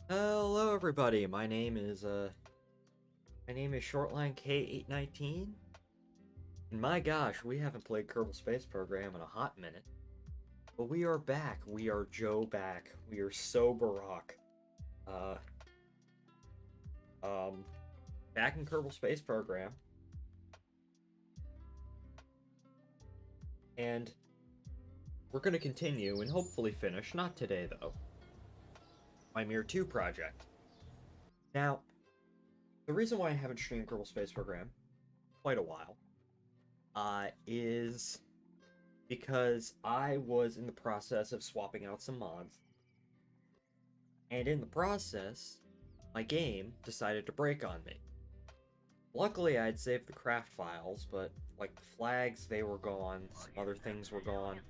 Hello everybody, my name is Shortline K819, and my gosh, we haven't played Kerbal Space Program in a hot minute, but we are back. We are Joe back. We are so Barack. Uh, um, Back in Kerbal Space Program, and we're gonna continue and hopefully finish, not today though, my MIR-2 project. Now, the reason why I haven't streamed Kerbal Space Program quite a while, is because I was in the process of swapping out some mods, and in the process, my game decided to break on me. Luckily, I had saved the craft files, but like the flags, they were gone, some other things were gone.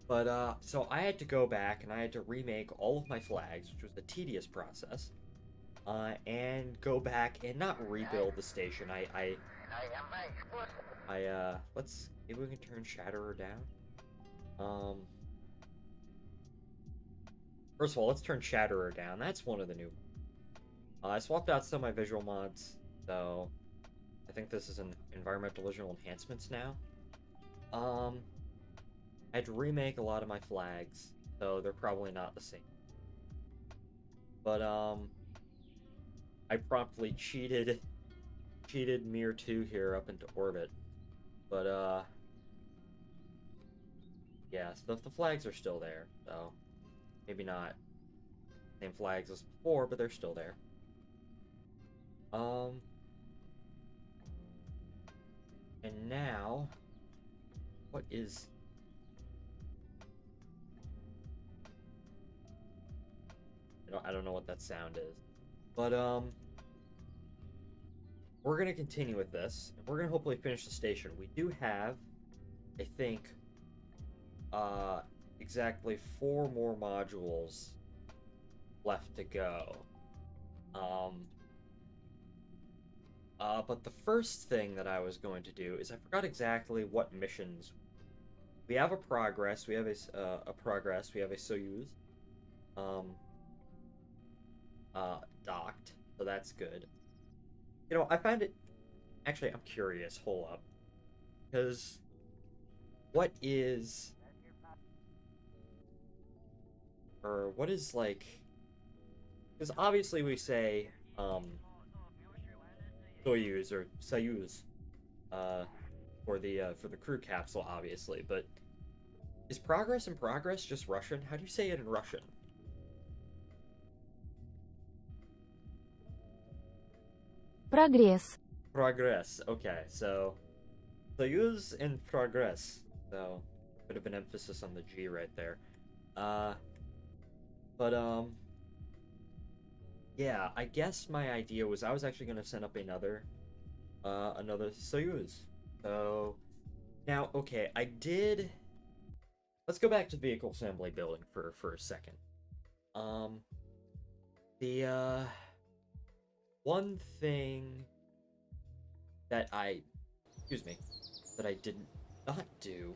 But so I had to go back and I had to remake all of my flags, which was a tedious process, and go back and not rebuild the station. Let's maybe we can turn Shatterer down. Um, First of all, let's turn Shatterer down. That's one of the new. I swapped out some of my visual mods, so I think this is an environmental visual enhancements now. Um, I had to remake a lot of my flags, so they're probably not the same. But I promptly cheated MIR-2 here up into orbit. But yeah, so the flags are still there, so maybe not same flags as before, but they're still there. Um, and now, what is I don't know what that sound is. But we're gonna continue with this, and we're gonna hopefully finish the station. We do have, I think, uh, exactly 4 more modules left to go. Um, but the first thing that I was going to do is I forgot exactly what missions. We have a progress. We have a progress. We have a Soyuz, um, docked, so that's good. I find it. Actually, I'm curious. Hold up, because what is or what is like because obviously we say Soyuz uh for the crew capsule obviously, but is progress in progress just Russian? How do you say it in Russian? Прогресс. Progress. Okay, so Soyuz in progress. So bit of an emphasis on the G right there. Uh but yeah, I guess my idea was I was actually gonna send up another Soyuz. So now, okay, I did. Let's go back to the vehicle assembly building for a second. Um, the one thing that I, excuse me, that I did not do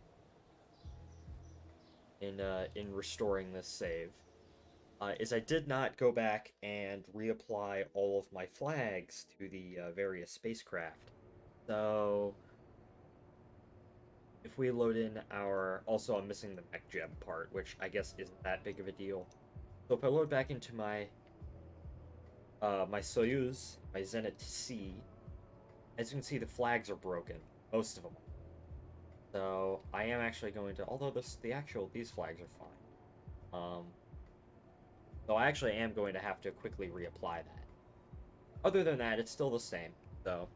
in restoring this save, is I did not go back and reapply all of my flags to the various spacecraft. So if we load in also I'm missing the mech gem part, which I guess isn't that big of a deal. So if I load back into my Soyuz, my Zenit C, as you can see, the flags are broken, most of them. So I am actually going to, although these flags are fine. So I actually am going to have to quickly reapply that. Other than that, it's still the same. So,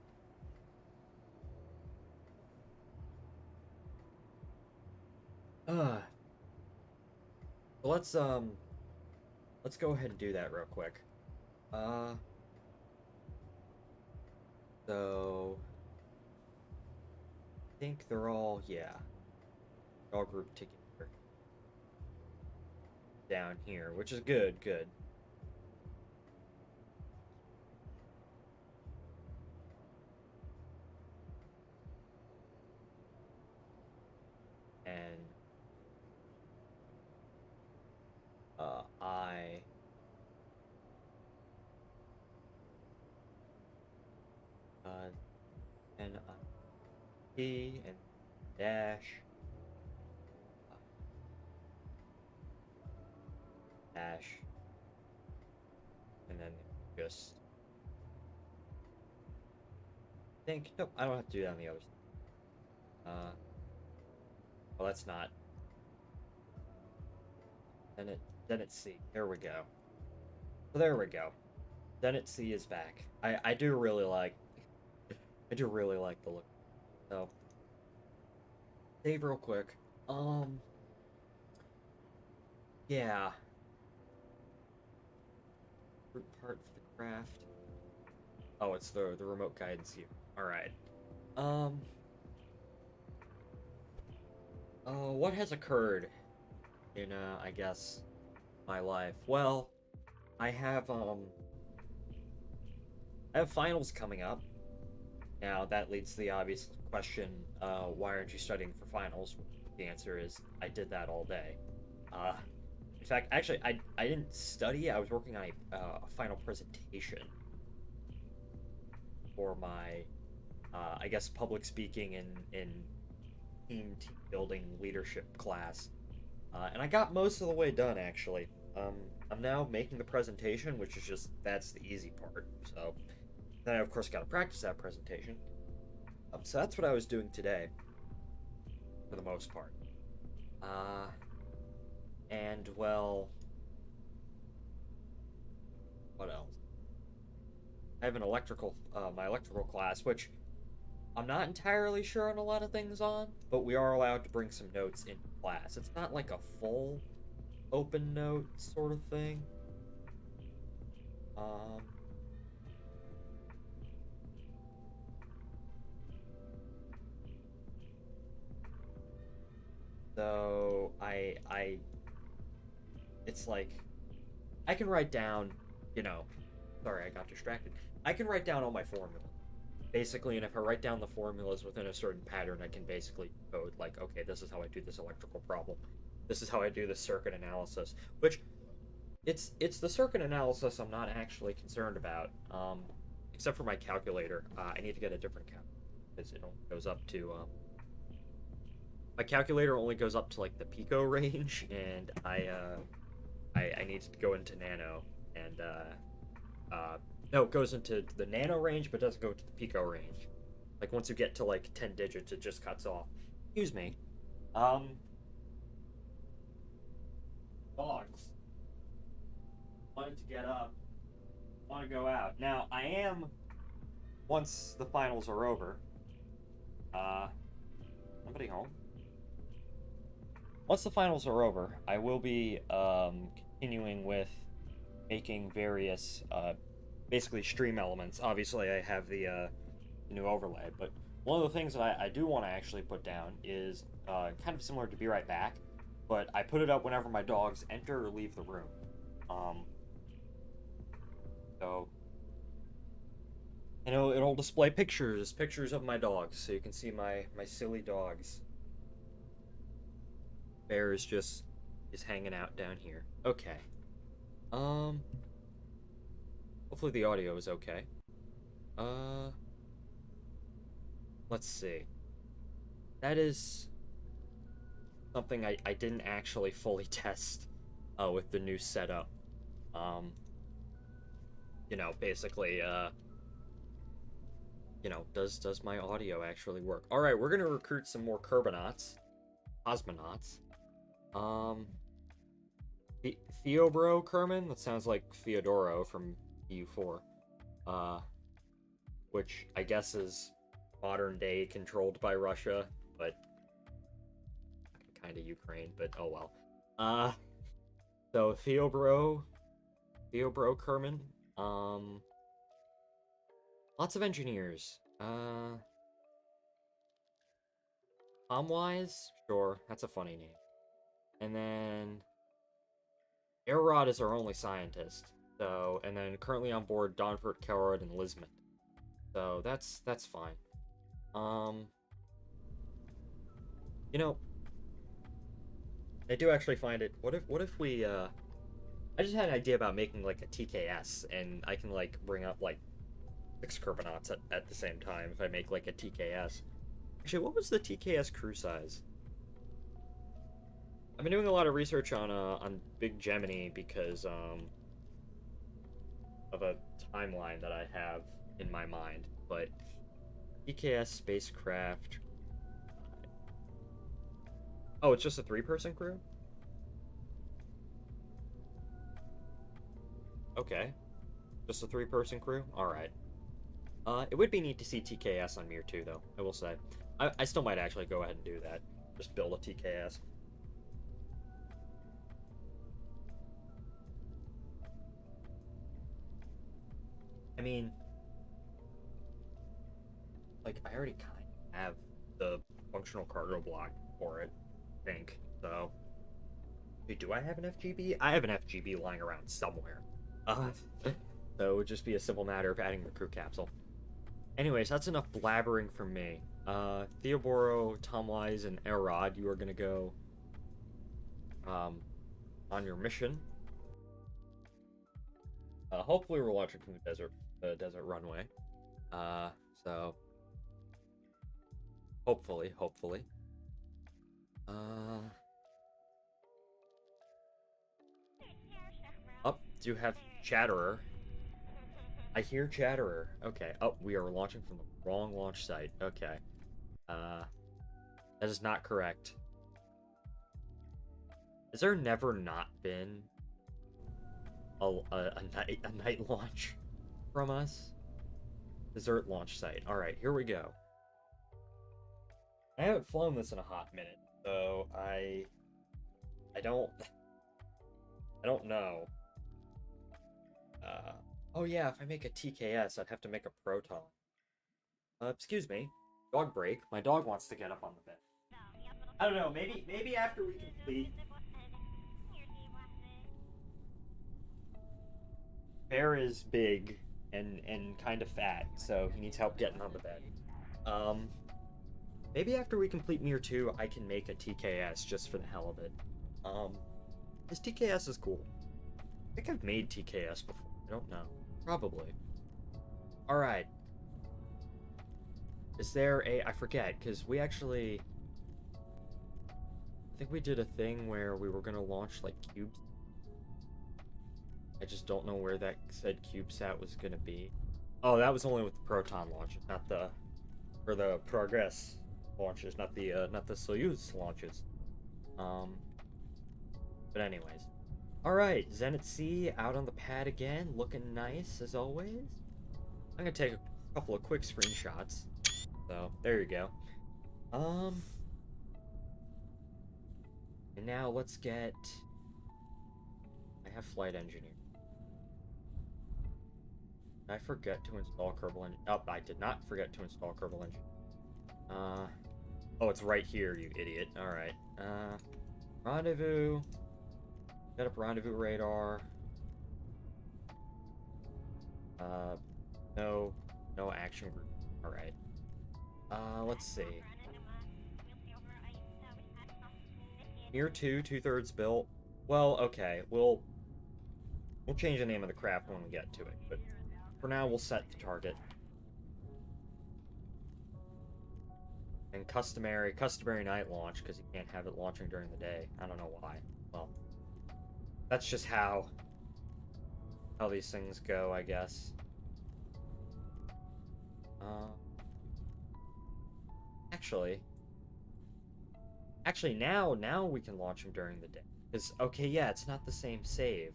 uh, so let's go ahead and do that real quick. Uh, so I think yeah, they're all grouped together down here, which is good. And I and P and dash dash, and then just think. Nope, I don't have to do that on the other side. Well, that's not. Then it's C. There we go. So there we go. Then it's C is back. I do really like. I do really like the look. So save real quick. Yeah. Root part for the craft. Oh, it's the remote guidance here. All right. Um. What has occurred in I guess my life? Well, I have finals coming up. Now that leads to the obvious question: why aren't you studying for finals? The answer is I did that all day. Uh, in fact, actually, I didn't study. I was working on a final presentation for my I guess public speaking and team building leadership class, and I got most of the way done actually. I'm now making the presentation, which is just that's the easy part. So then I of course got to practice that presentation. So that's what I was doing today, for the most part. Uh, and well, what else? I have an my electrical class, which I'm not entirely sure on a lot of things on, but we are allowed to bring some notes in class. It's not like a full open note sort of thing. Um, so it's like I can write down, you know, sorry, I got distracted. I can write down all my formulas basically, and if I write down the formulas within a certain pattern, I can basically code like, okay, this is how I do this electrical problem. This is how I do this circuit analysis. Which it's the circuit analysis I'm not actually concerned about, except for my calculator. I need to get a different calculator because it only goes up to my calculator only goes up to like the pico range, and I need to go into nano, and no, it goes into the nano range, but doesn't go to the pico range. Like once you get to like 10 digits, it just cuts off. Excuse me. Um, dogs wanted to get up, want to go out. Now I am once the finals are over. Uh, somebody home. Once the finals are over, I will be continuing with making various basically stream elements. Obviously, I have the new overlay, but one of the things that I do want to actually put down is kind of similar to Be Right Back, but I put it up whenever my dogs enter or leave the room. Um, so it'll display pictures of my dogs, so you can see my silly dogs. Bear is just is hanging out down here. Okay. Um. Hopefully the audio is okay. Uh. Let's see. That is something I didn't actually fully test with the new setup. Um. Basically, does my audio actually work? All right, we're gonna recruit some more Kerbonauts, cosmonauts. Um. Theobro Kerman? That sounds like Theodoro from EU4. Uh, which I guess is modern day controlled by Russia, but kind of Ukraine, but oh well. Uh, so Theobro Kerman. Lots of engineers. Tomwise? Sure, that's a funny name. And then Aerod is our only scientist. So, and then currently on board Donfort, Kelrod, and Lismond. So that's fine. You know, I do actually find it. What if we I just had an idea about making like a TKS, and I can like bring up like 6 Kerbonauts at the same time if I make like a TKS. Actually, what was the TKS crew size? I've been doing a lot of research on Big Gemini because of a timeline that I have in my mind, but TKS spacecraft. Oh, it's just a 3-person crew? Okay. Just a 3-person crew? Alright. It would be neat to see TKS on MIR-2, though, I will say. I still might actually go ahead and do that. Just build a TKS. I mean, like, I already kind of have the functional cargo block for it, I think, so... Wait, do I have an FGB? I have an FGB lying around somewhere. Uh, so it would just be a simple matter of adding the crew capsule. Anyways, that's enough blabbering from me. Theoboro, Tomwise, and Erod, you are gonna go on your mission. Hopefully we're launching from the desert runway. So hopefully. Up, do you have Chatterer? I hear Chatterer. Okay. Oh, we are launching from the wrong launch site. Okay. That is not correct. Has there never not been a night launch from us? Desert launch site. All right, here we go. I haven't flown this in a hot minute, so I don't know. Oh yeah, if I make a TKS, I'd have to make a proton. Excuse me. Dog break. My dog wants to get up on the bed. I don't know. Maybe after we complete. Bear is big and kind of fat, so he needs help getting on the bed. Maybe after we complete MIR-2, I can make a TKS just for the hell of it. This TKS is cool. I think I've made TKS before. I don't know. Probably. Alright. Is there a... I forget, because we actually... I think we did a thing where we were going to launch, like, cubes. I just don't know where that said CubeSat was going to be. Oh, that was only with the Proton launches, not the... Or the Progress launches, not the Soyuz launches. But anyways. Alright, Zenit C out on the pad again, looking nice as always. I'm gonna take a couple of quick screenshots. So, there you go. And now let's get... I have Flight Engineer. Did I forget to install Kerbal Engine? Oh, I did not forget to install Kerbal Engine. Oh, it's right here, you idiot. Alright. Rendezvous. Set up rendezvous radar. No action group. Alright. Let's see. MIR-2, 2/3 built. Well, okay, we'll change the name of the craft when we get to it, but for now we'll set the target. And customary night launch, because you can't have it launching during the day. I don't know why. Well, that's just how these things go, I guess. Actually, now we can launch them during the day. Because, okay, yeah, it's not the same save.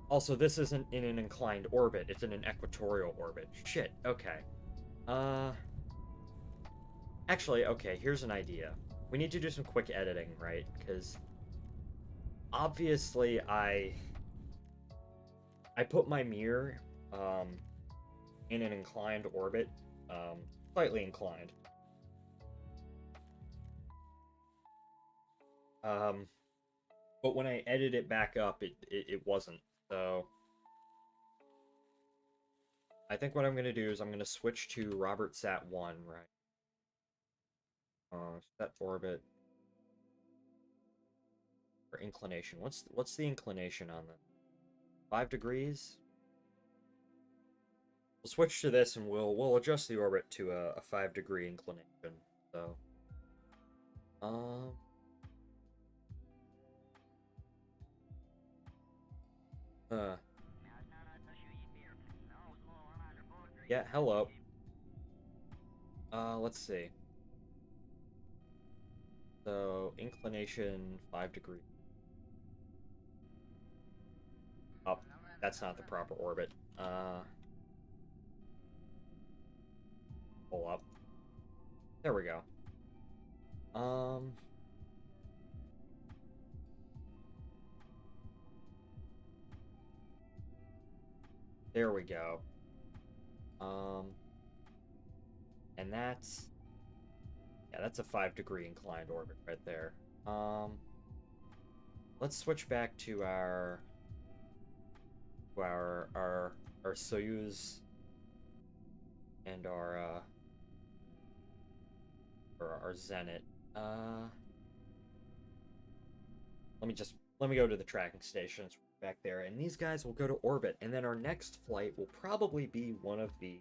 Also, this isn't in an inclined orbit, it's in an equatorial orbit. Shit, okay. Actually, okay, here's an idea. We need to do some quick editing, right? Because obviously I put my mirror in an inclined orbit, slightly inclined. But when I edit it back up, it wasn't. So I think what I'm gonna do is I'm gonna switch to Robert Sat 1, right? Set orbit or inclination. What's the inclination on this? 5 degrees. We'll switch to this and we'll adjust the orbit to a 5-degree inclination. So, um, yeah, hello. Let's see. So, inclination 5 degrees. Up. That's not the proper orbit. Pull up. There we go. There we go. And that's, yeah, that's a 5-degree inclined orbit right there. Let's switch back to our Soyuz and our Zenit. Let me go to the tracking stations back there, and these guys will go to orbit, and then our next flight will probably be one of the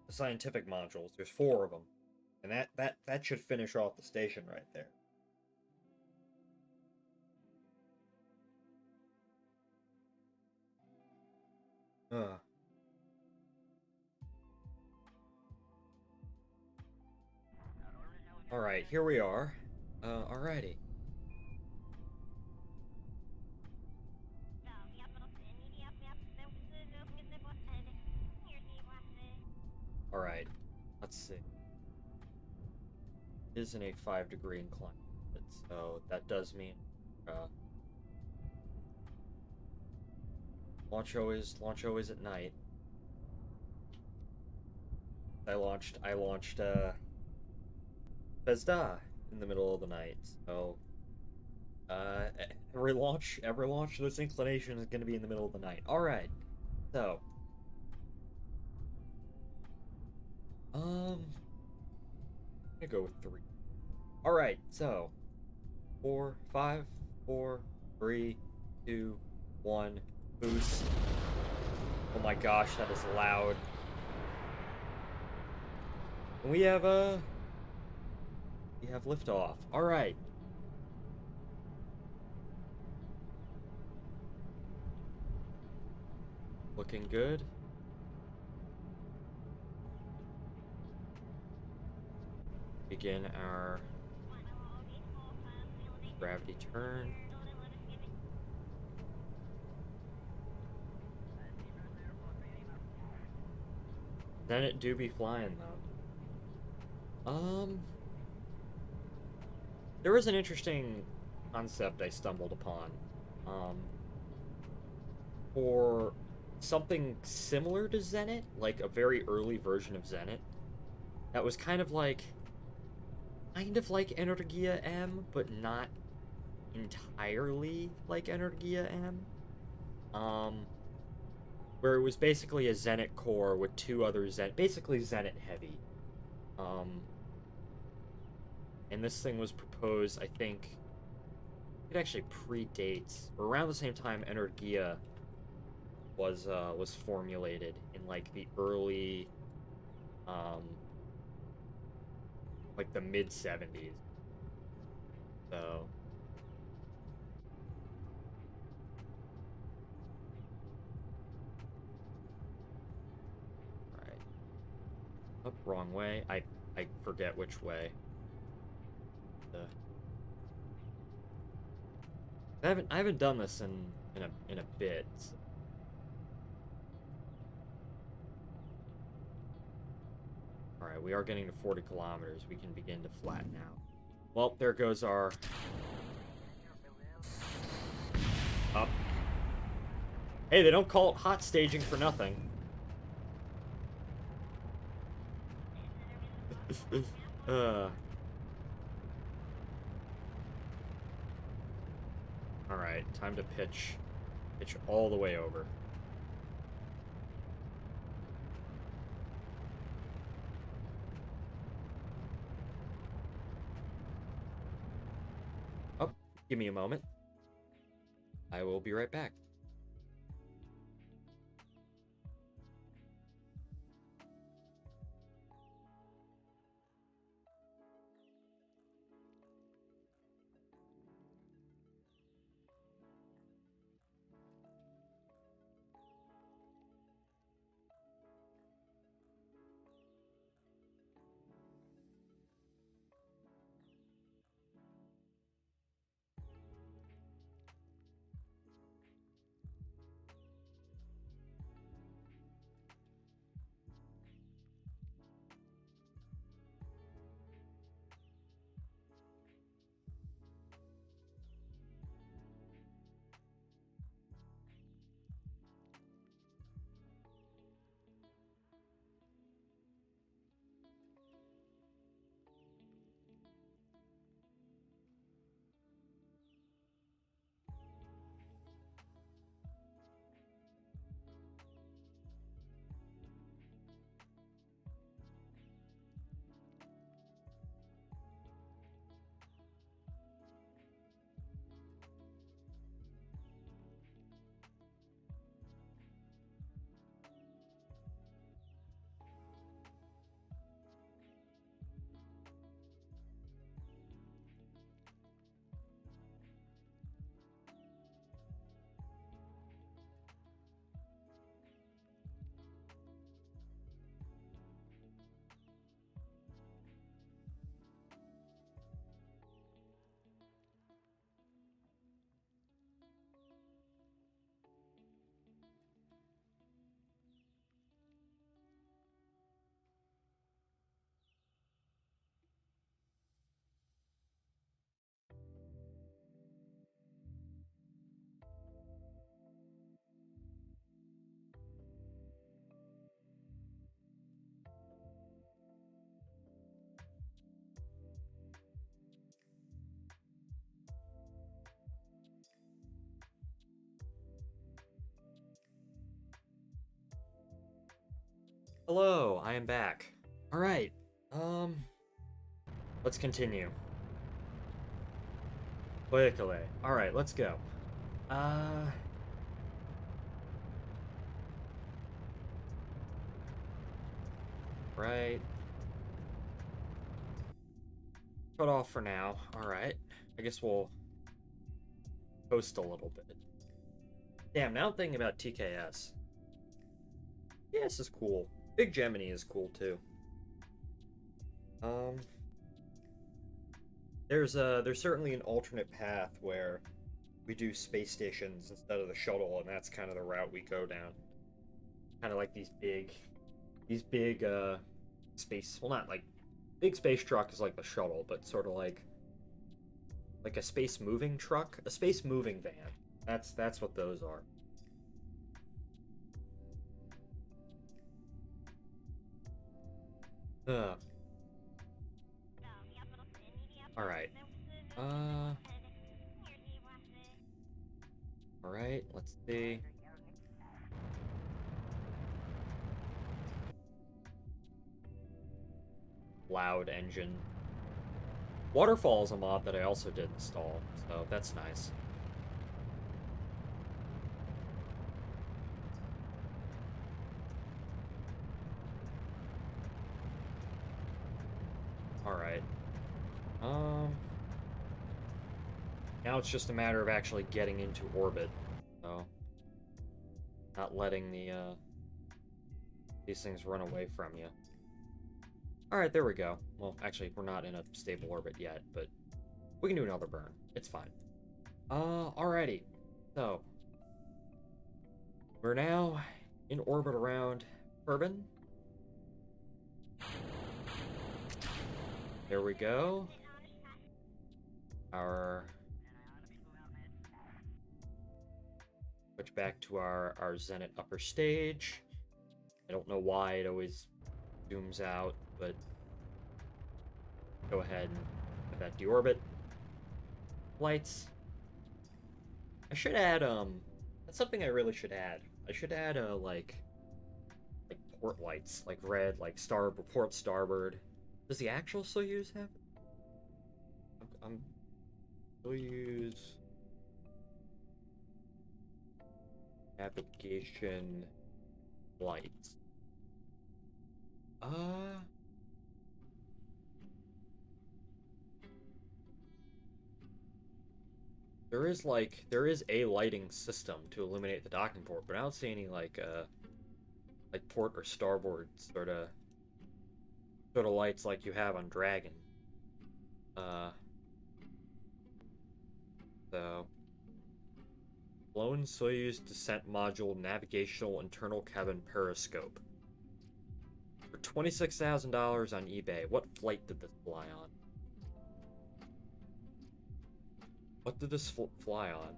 scientific modules. There's 4 of them, and that should finish off the station right there. Alright, here we are. Alrighty. Alright, let's see. It is in a 5-degree incline, so that does mean launch always at night. I launched Bezda in the middle of the night, so every launch this inclination is going to be in the middle of the night. All right, so I'm gonna go with 3. All right, so 4, 5, 4, 3, 2, 1, boost. Oh my gosh, that is loud. And we have liftoff. All right. Looking good. Begin our gravity turn. Then it do be flying though. There was an interesting concept I stumbled upon. For something similar to Zenit, like a very early version of Zenit, that was kind of like Energia M, but not entirely like Energia M. Where it was basically a Zenit core with 2 other basically Zenit heavy. And this thing was proposed, I think, it actually predates, or around the same time Energia was formulated in like the early, like the mid-70s. So, right. Oh, wrong way. I forget which way. I haven't done this in a bit. So. All right, we are getting to 40 kilometers. We can begin to flatten out. Well, there goes our up. Hey, they don't call it hot staging for nothing. Alright, time to pitch. Pitch all the way over. Give me a moment. I will be right back. Hello, I am back. All right. Let's continue. Quickly. All right, let's go. Right. Cut off for now. All right. I guess we'll coast a little bit. Damn, now I'm thinking about TKS. Yeah, this is cool. Big Gemini is cool too. There's certainly an alternate path where we do space stations instead of the shuttle, and that's kind of the route we go down. Kind of like these big space. Well, not like big space truck is like the shuttle, but sort of like a space moving truck, a space moving van. That's what those are. Ugh. All right. All right. Let's see. Loud engine. Waterfall is a mod that I also did install, so that's nice. Alright. Now it's just a matter of actually getting into orbit, so not letting these things run away from you. Alright, there we go. Well, actually, we're not in a stable orbit yet, but we can do another burn. It's fine. Alrighty. So, we're now in orbit around Kerbal. There we go. Switch back to our Zenit upper stage. I don't know why it always zooms out, but go ahead and put that deorbit. Lights. I should add, that's something I really should add. I should add, like port lights, like red, like port starboard. Does the actual Soyuz have it? I'm We'll use navigation lights. There is a lighting system to illuminate the docking port, but I don't see any like port or starboard sort of lights like you have on Dragon. Uh, so Lone Soyuz descent module navigational internal cabin periscope for $26,000 on eBay. What flight did this fly on? What did this fly on?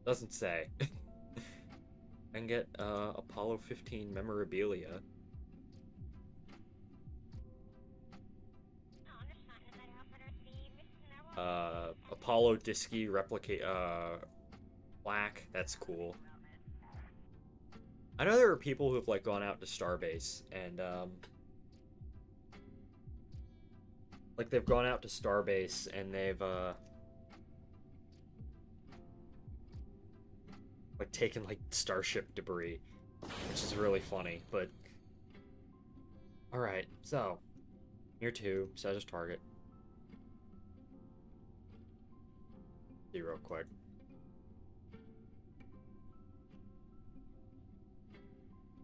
Doesn't say. I can get Apollo 15 memorabilia. Apollo Disky replicate plaque. That's cool. I know there are people who've like gone out to Starbase and like they've gone out to Starbase and they've like taken like starship debris, which is really funny. But all right, so MIR-2 set as target. See real quick.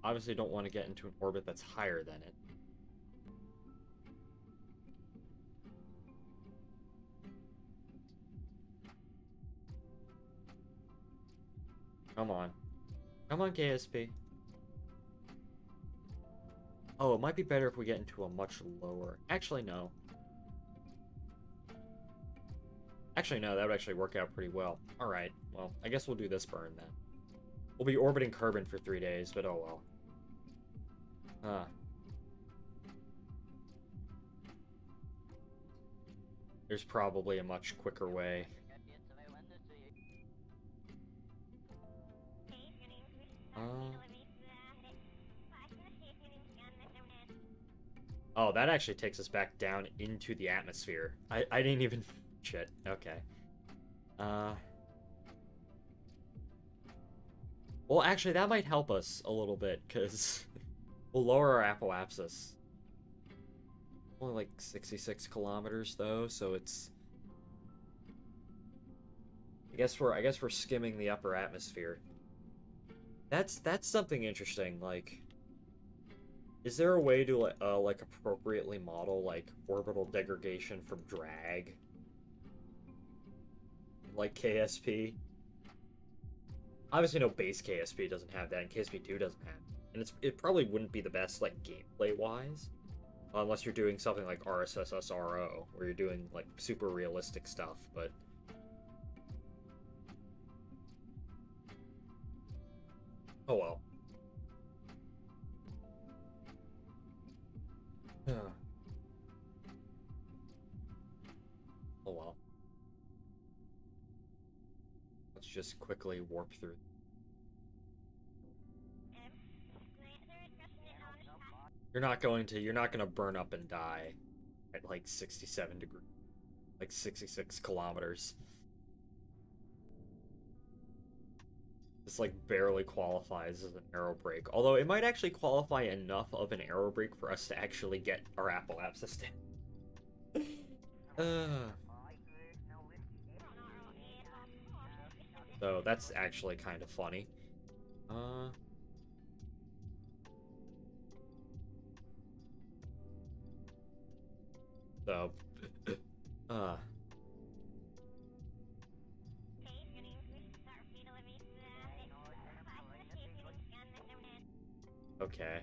Obviously, don't want to get into an orbit that's higher than it. Come on. Come on, KSP. Oh, it might be better if we get into a much lower... Actually, no. Actually, no, that would actually work out pretty well. Alright, well, I guess we'll do this burn then. We'll be orbiting Kerbal for 3 days, but oh well. There's probably a much quicker way. Oh, that actually takes us back down into the atmosphere. I didn't even... Shit, okay. Well, actually, that might help us a little bit, because we'll lower our apoapsis. Only like 66 kilometers, though, so it's... I guess we're skimming the upper atmosphere. That's something interesting, like... Is there a way to, like, appropriately model, like, orbital degradation from drag? Like KSP? Obviously no base KSP doesn't have that, and KSP 2 doesn't have it. And it probably wouldn't be the best, like, gameplay-wise. Unless you're doing something like RSSSRO, where you're doing, like, super realistic stuff, but... Oh well. Oh well. Let's just quickly warp through. You're not gonna burn up and die at like 67 degrees, like 66 kilometers. This like barely qualifies as an aero brake, although it might actually qualify enough of an aero brake for us to actually get our apoapsis down. So that's actually kind of funny. So, okay.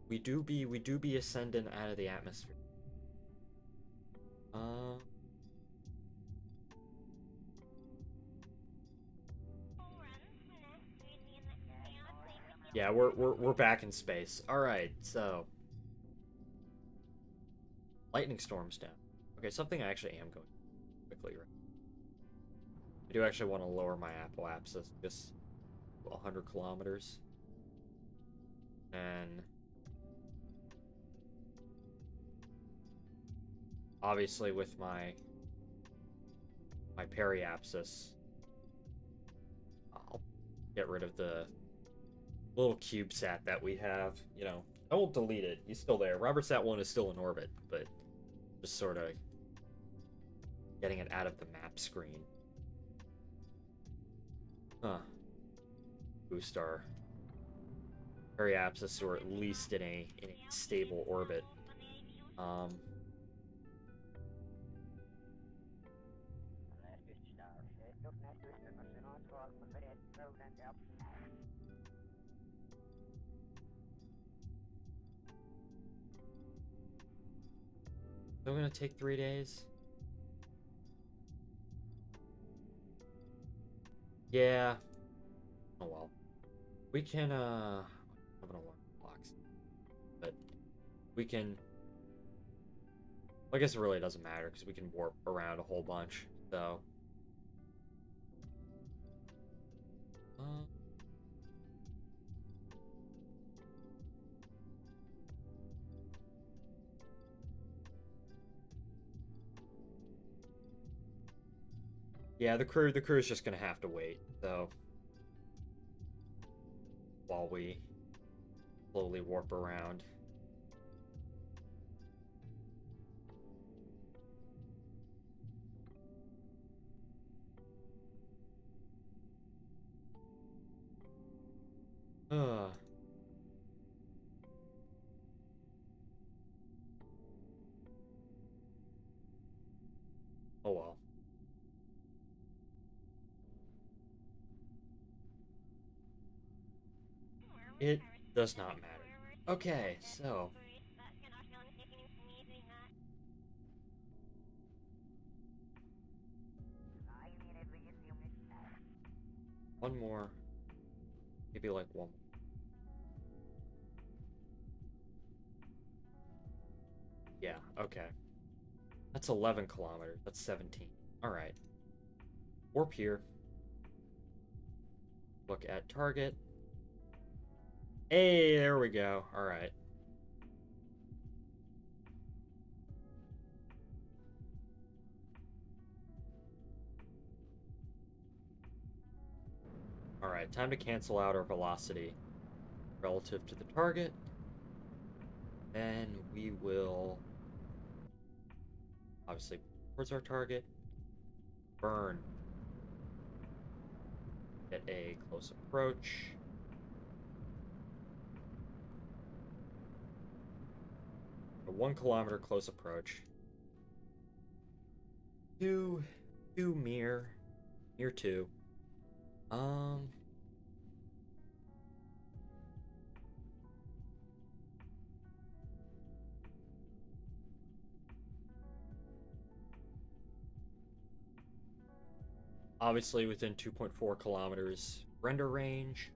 We do be ascending out of the atmosphere. Yeah, we're back in space. All right, so lightning storms down. Okay, something I actually am going quickly. Right? I do actually want to lower my apoapsis. Just 100 kilometers. And obviously with my periapsis, I'll get rid of the little CubeSat that we have. You know, I won't delete it. He's still there. RobertSat-1 is still in orbit, but just sort of getting it out of the map screen. Huh. Boost our periapsis, or at least in a stable orbit. Still gonna take 3 days? Yeah. Oh well. We can, I'm gonna learn blocks. But we can... I guess it really doesn't matter, because we can warp around a whole bunch, so... Yeah, the crew is just gonna have to wait, so... While we slowly warp around. Oh well. It does not matter. Okay, so... One more. Maybe like one more. Yeah, okay. That's 11 kilometers. That's 17. Alright. Warp here. Look at target. Hey, there we go. Alright. Alright, time to cancel out our velocity relative to the target. Then we will... Obviously, towards our target. Burn. Get a close approach. A 1 kilometer close approach. To MIR-2. Obviously within 2.4 kilometers render range.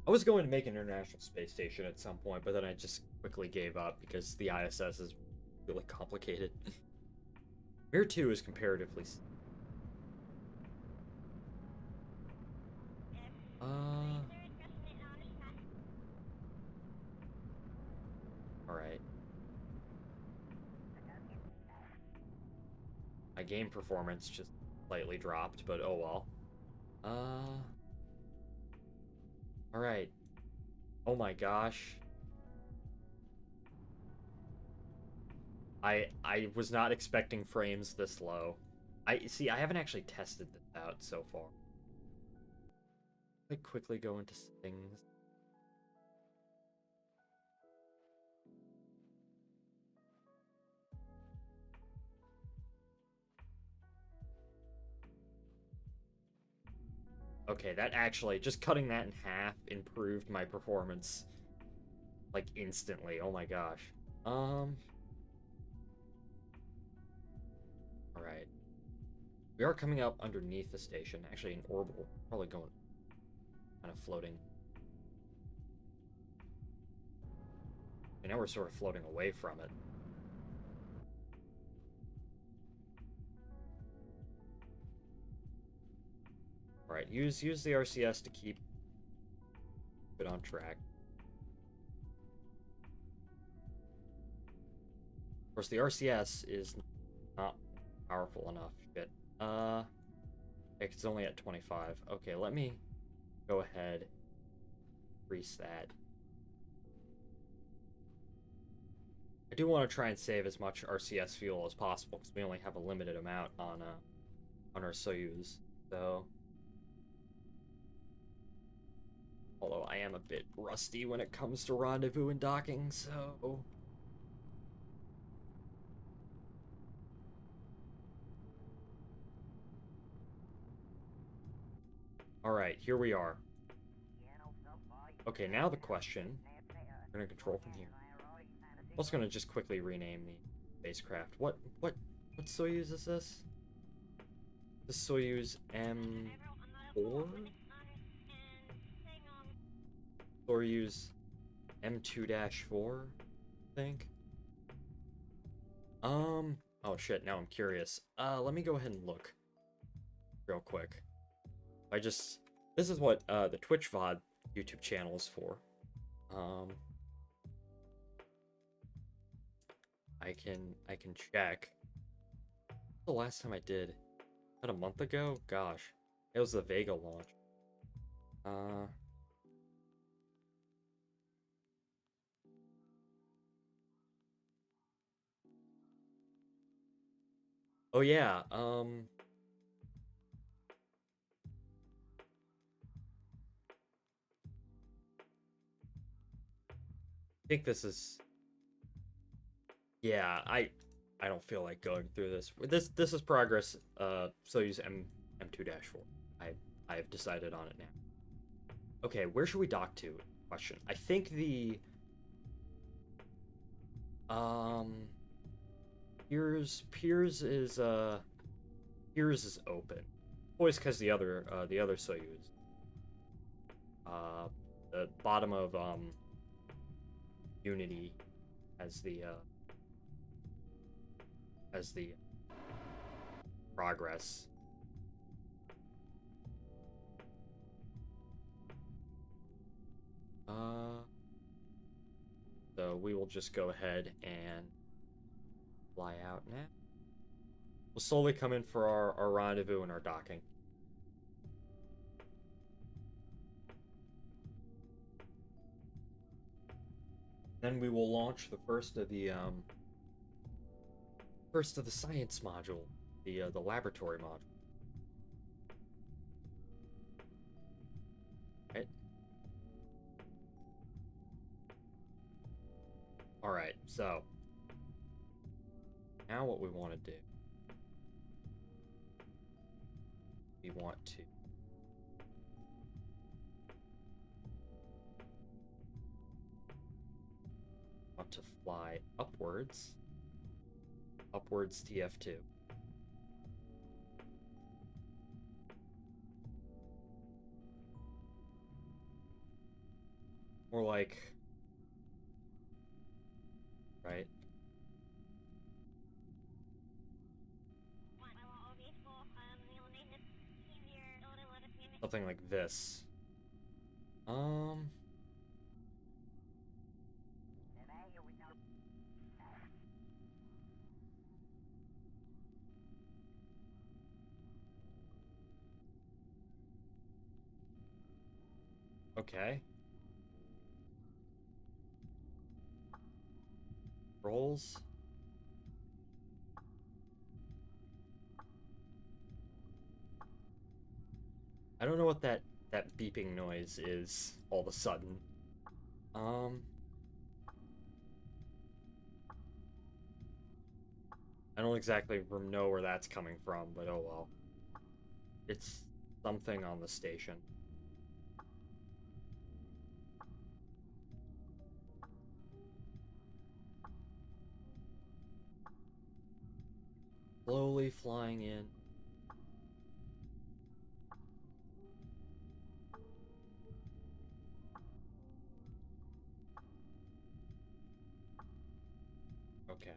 I was going to make an International Space Station at some point, but then I just quickly gave up because the ISS is really complicated. MIR-2 is comparatively... Alright. My game performance just slightly dropped, but oh well. Alright. Oh my gosh. I was not expecting frames this low. I haven't actually tested this out so far. Let me quickly go into settings. Okay, that actually, just cutting that in half improved my performance, like, instantly. Oh my gosh. Alright. We are coming up underneath the station, actually in orbital, probably going, kind of floating. And now we're sort of floating away from it. Alright, use the RCS to keep it on track. Of course, the RCS is not powerful enough. Shit. It's only at 25. Okay, let me go ahead, increase that. I do want to try and save as much RCS fuel as possible because we only have a limited amount on our Soyuz. So, although I am a bit rusty when it comes to rendezvous and docking, so. Alright, here we are. Okay, now the question, we're gonna control from here. I'm also gonna just quickly rename the spacecraft. What Soyuz is this? The Soyuz M4? Soyuz M2-4, I think. Oh shit, now I'm curious. Let me go ahead and look real quick. This is what the Twitch VOD YouTube channel is for. I can check. The last time I did, about a month ago? Gosh, it was the Vega launch. Oh yeah, I think this is. Yeah, I don't feel like going through this. This is progress. Soyuz M2-4. I've decided on it now. Okay, where should we dock to? Question. I think the Piers is open. Always because the other Soyuz. The bottom of Unity as the progress. So we will just go ahead and fly out now. We'll slowly come in for our rendezvous and our docking. Then we will launch the first of the science module, the laboratory module. Right. All right. So now what we want to do? We want to fly upwards TF2. More like, right? Something like this. Okay. Rolls. I don't know what that beeping noise is all of a sudden. I don't exactly know where that's coming from, but oh well. It's something on the station. Slowly flying in. Okay.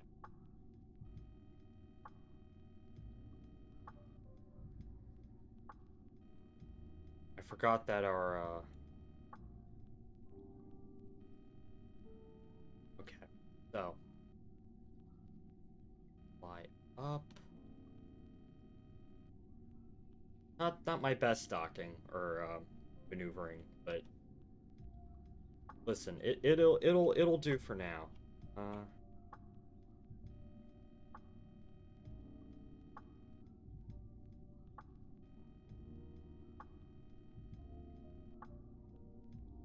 I forgot that our So, fly up. Not my best docking or maneuvering, but listen, it'll do for now.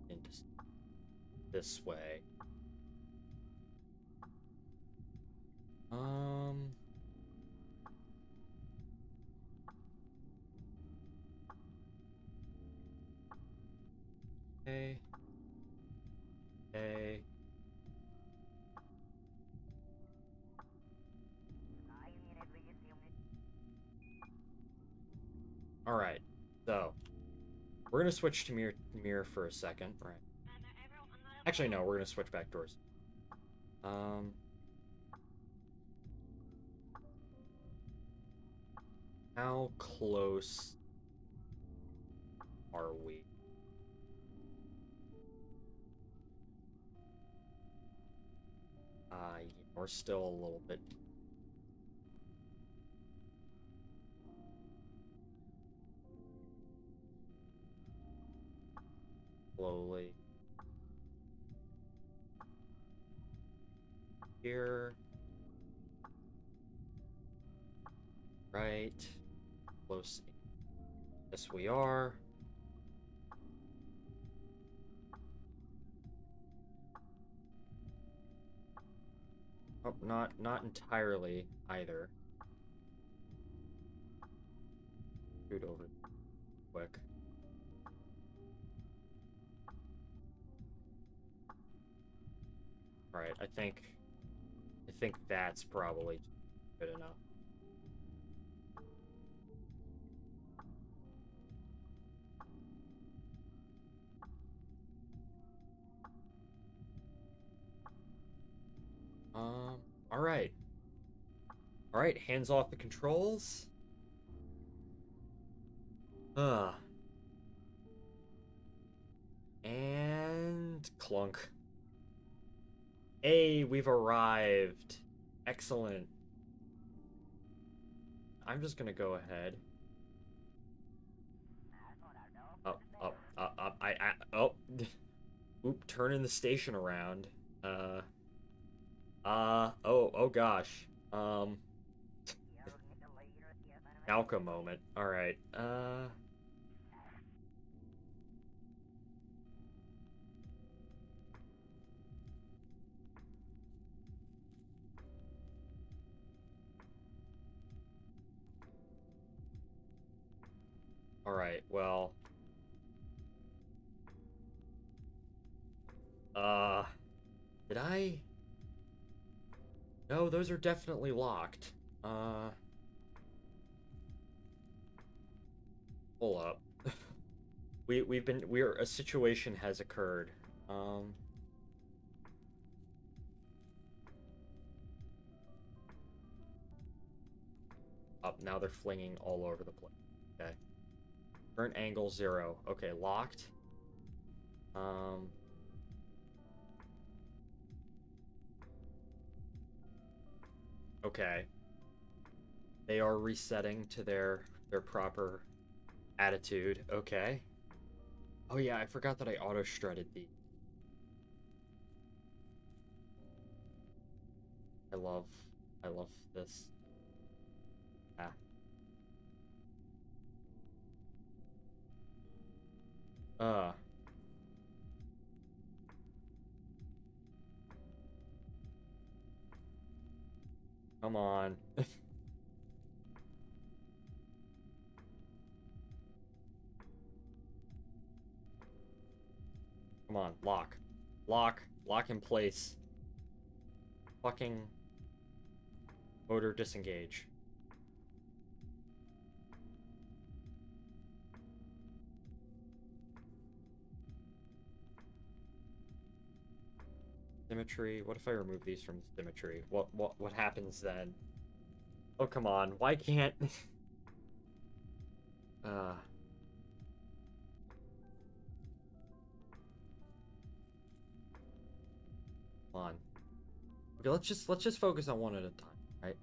Into this way. Okay. Okay. All right. So, we're gonna switch to mirror for a second, right? Actually, no, we're gonna switch back doors. How close are we? Yeah, we're still a little bit. Slowly. Here. Right. Close. Yes, we are. Oh, not entirely either. Scoot over quick. All right, I think that's probably good enough. All right. All right, hands off the controls. And clunk. Hey, we've arrived. Excellent. I'm just gonna go ahead. Oh. Oop, turning the station around. Oh gosh. Alka moment. Alright, Alright, well. Did I? No, those are definitely locked. Hold up. A situation has occurred. Up, now they're flinging all over the place. Okay. Current angle 0. Okay, locked. Okay. They are resetting to their proper attitude. Okay. Oh yeah, I forgot that I auto-shredded the. I love this. Ah. Uh. Come on. Come on, lock. Lock in place. Fucking motor disengage. Symmetry. What if I remove these from symmetry? What happens then? Oh, come on. Why can't uh come on. Okay, let's just focus on one at a time, right?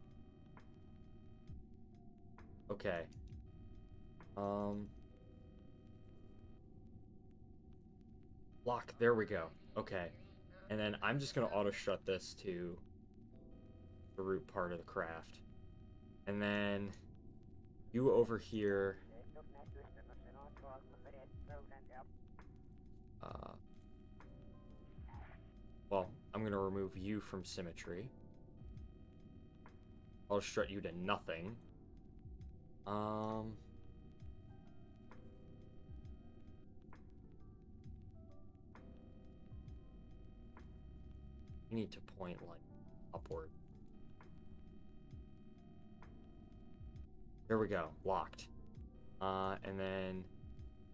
Okay. Lock, there we go. Okay. And then I'm just gonna auto shut this to the root part of the craft. And then you over here. Well, I'm gonna remove you from symmetry. I'll strut you to nothing. You need to point like upward. There we go, locked. And then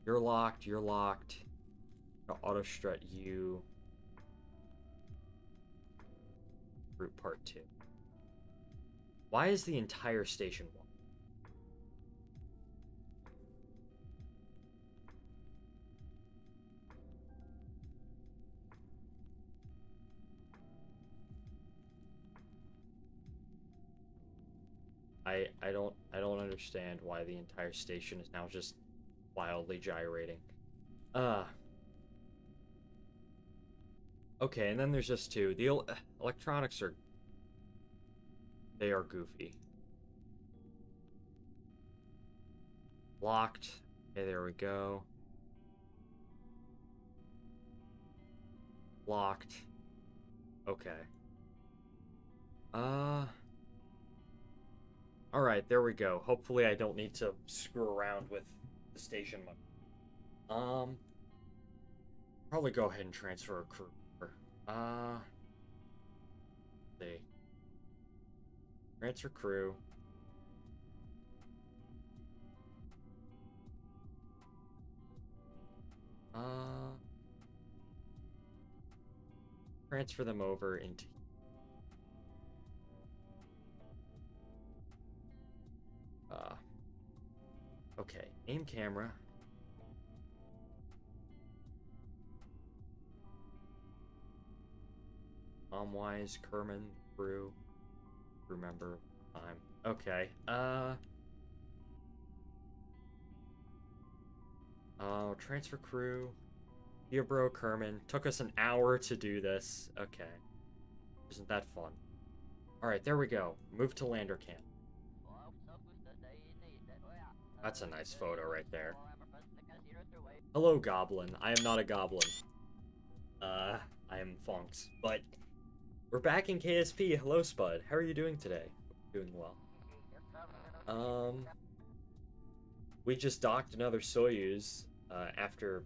you're locked, you're locked. I'll auto strut you. Root part 2. Why is the entire station locked? I don't understand why the entire station is now just wildly gyrating. Okay, and then there's just two. The electronics are they are goofy. Locked. Okay, there we go. Locked. Okay. Alright, there we go. Hopefully I don't need to screw around with the station much. Probably go ahead and transfer a crew. See. Transfer crew. Transfer them over into... Okay, aim camera. Wise, Kerman, crew. Remember time. Okay, transfer crew. Bro Kerman. Took us an hour to do this. Okay. Isn't that fun? Alright, there we go. Move to lander camp. That's a nice photo right there. Hello, Goblin. I am not a goblin. I am Fonks. But we're back in KSP. Hello, Spud. How are you doing today? Doing well. We just docked another Soyuz after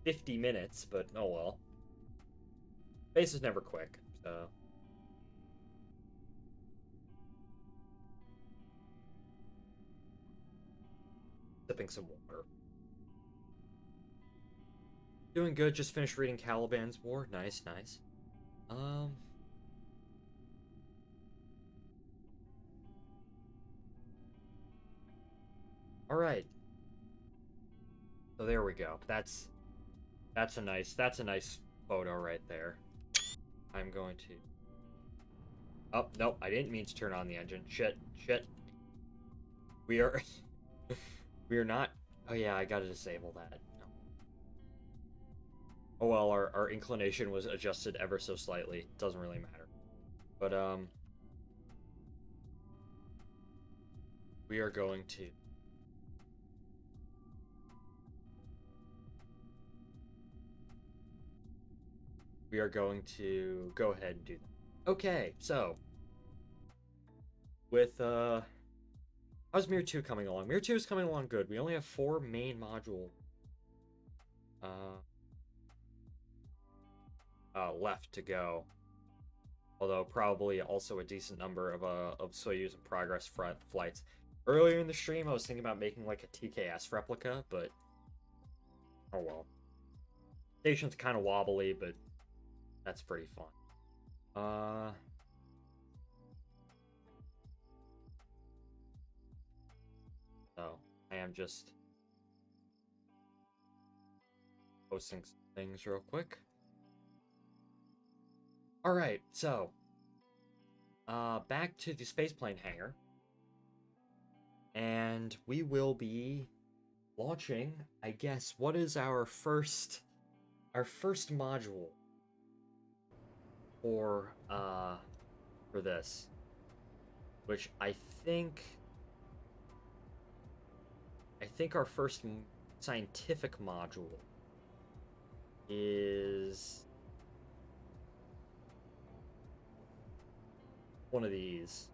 50 minutes, but oh well. Base is never quick, so... Sipping some water. Doing good, just finished reading Caliban's War. Nice, nice. Alright. So there we go. That's a nice photo right there. I'm going to... Oh, nope, I didn't mean to turn on the engine. Shit. We are... we are not... Oh yeah, I gotta disable that. No. Oh well, our inclination was adjusted ever so slightly. Doesn't really matter. But, we are going to... We are going to go ahead and do that. Okay, so... With, how's MIR-2 coming along? MIR-2 is coming along good. We only have 4 main module left to go. Although probably also a decent number of Soyuz in progress flights. Earlier in the stream, I was thinking about making like a TKS replica, but oh well. Station's kind of wobbly, but that's pretty fun. So I am just posting some things real quick. Alright, so back to the spaceplane hangar, and we will be launching, I guess, what is our first module for this, which I think our first scientific module is one of these.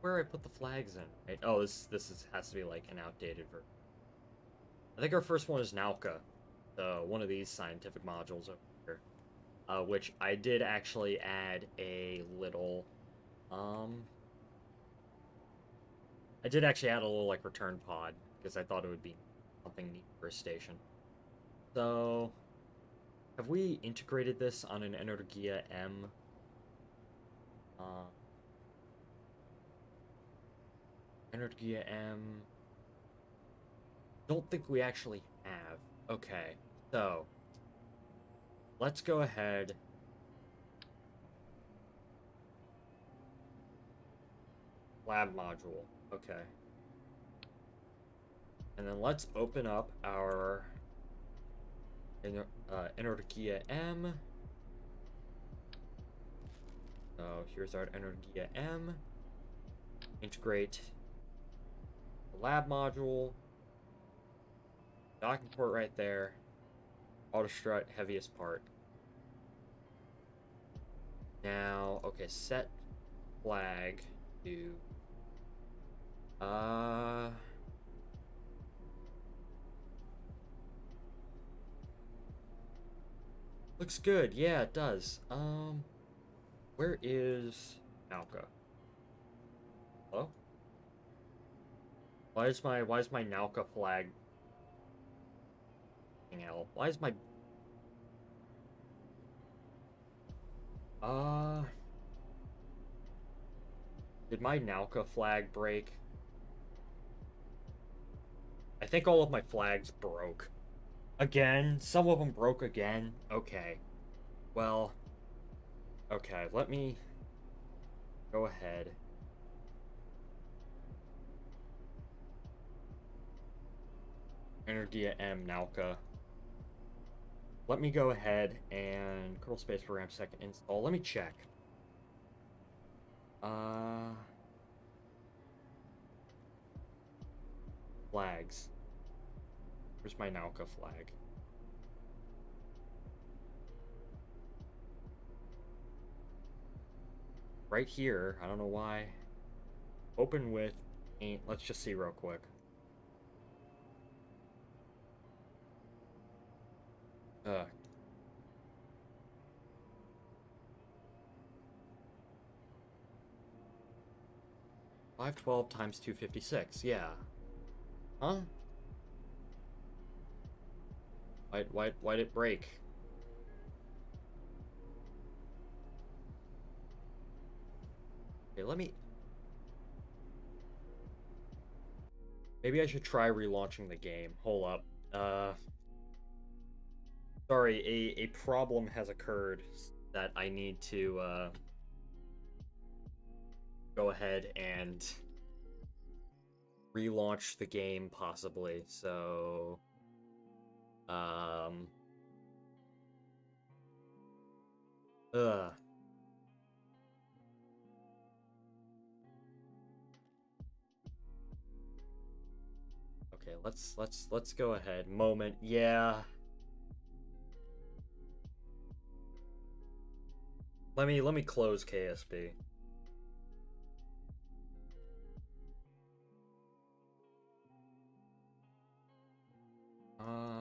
Where I put the flags in, right? Oh, this has to be like an outdated version. I think our first one is Nauka, one of these scientific modules over here, which I did actually add a little, I did actually add a little like return pod because I thought it would be something neat for a station. So, have we integrated this on an Energia M? Energia M. Don't think we actually have. Okay, so let's go ahead. Lab module. Okay. And then let's open up our Energia M. So here's our Energia M. Integrate the lab module. Docking port right there. Auto strut, heaviest part. Now, okay, set flag to looks good. Yeah, it does. Where is Nauka? Hello? Why is my Nauka flag? Hell, why is my did my Nauka flag break? I think all of my flags broke. Again? Some of them broke again? Okay. Well, okay, let me go ahead. Energia M Nauka. Let me go ahead and curl space program second install. Let me check. Flags. Where's my Nauka flag? Right here. I don't know why. Open with paint. Let's just see real quick. Ugh. $512 times 256. Yeah. Huh? Why'd it break? Okay, let me... Maybe I should try relaunching the game. Hold up. Sorry, a problem has occurred that I need to, go ahead and relaunch the game, possibly. So... Ugh. Okay, let's go ahead. Moment. Yeah. Let me close KSP.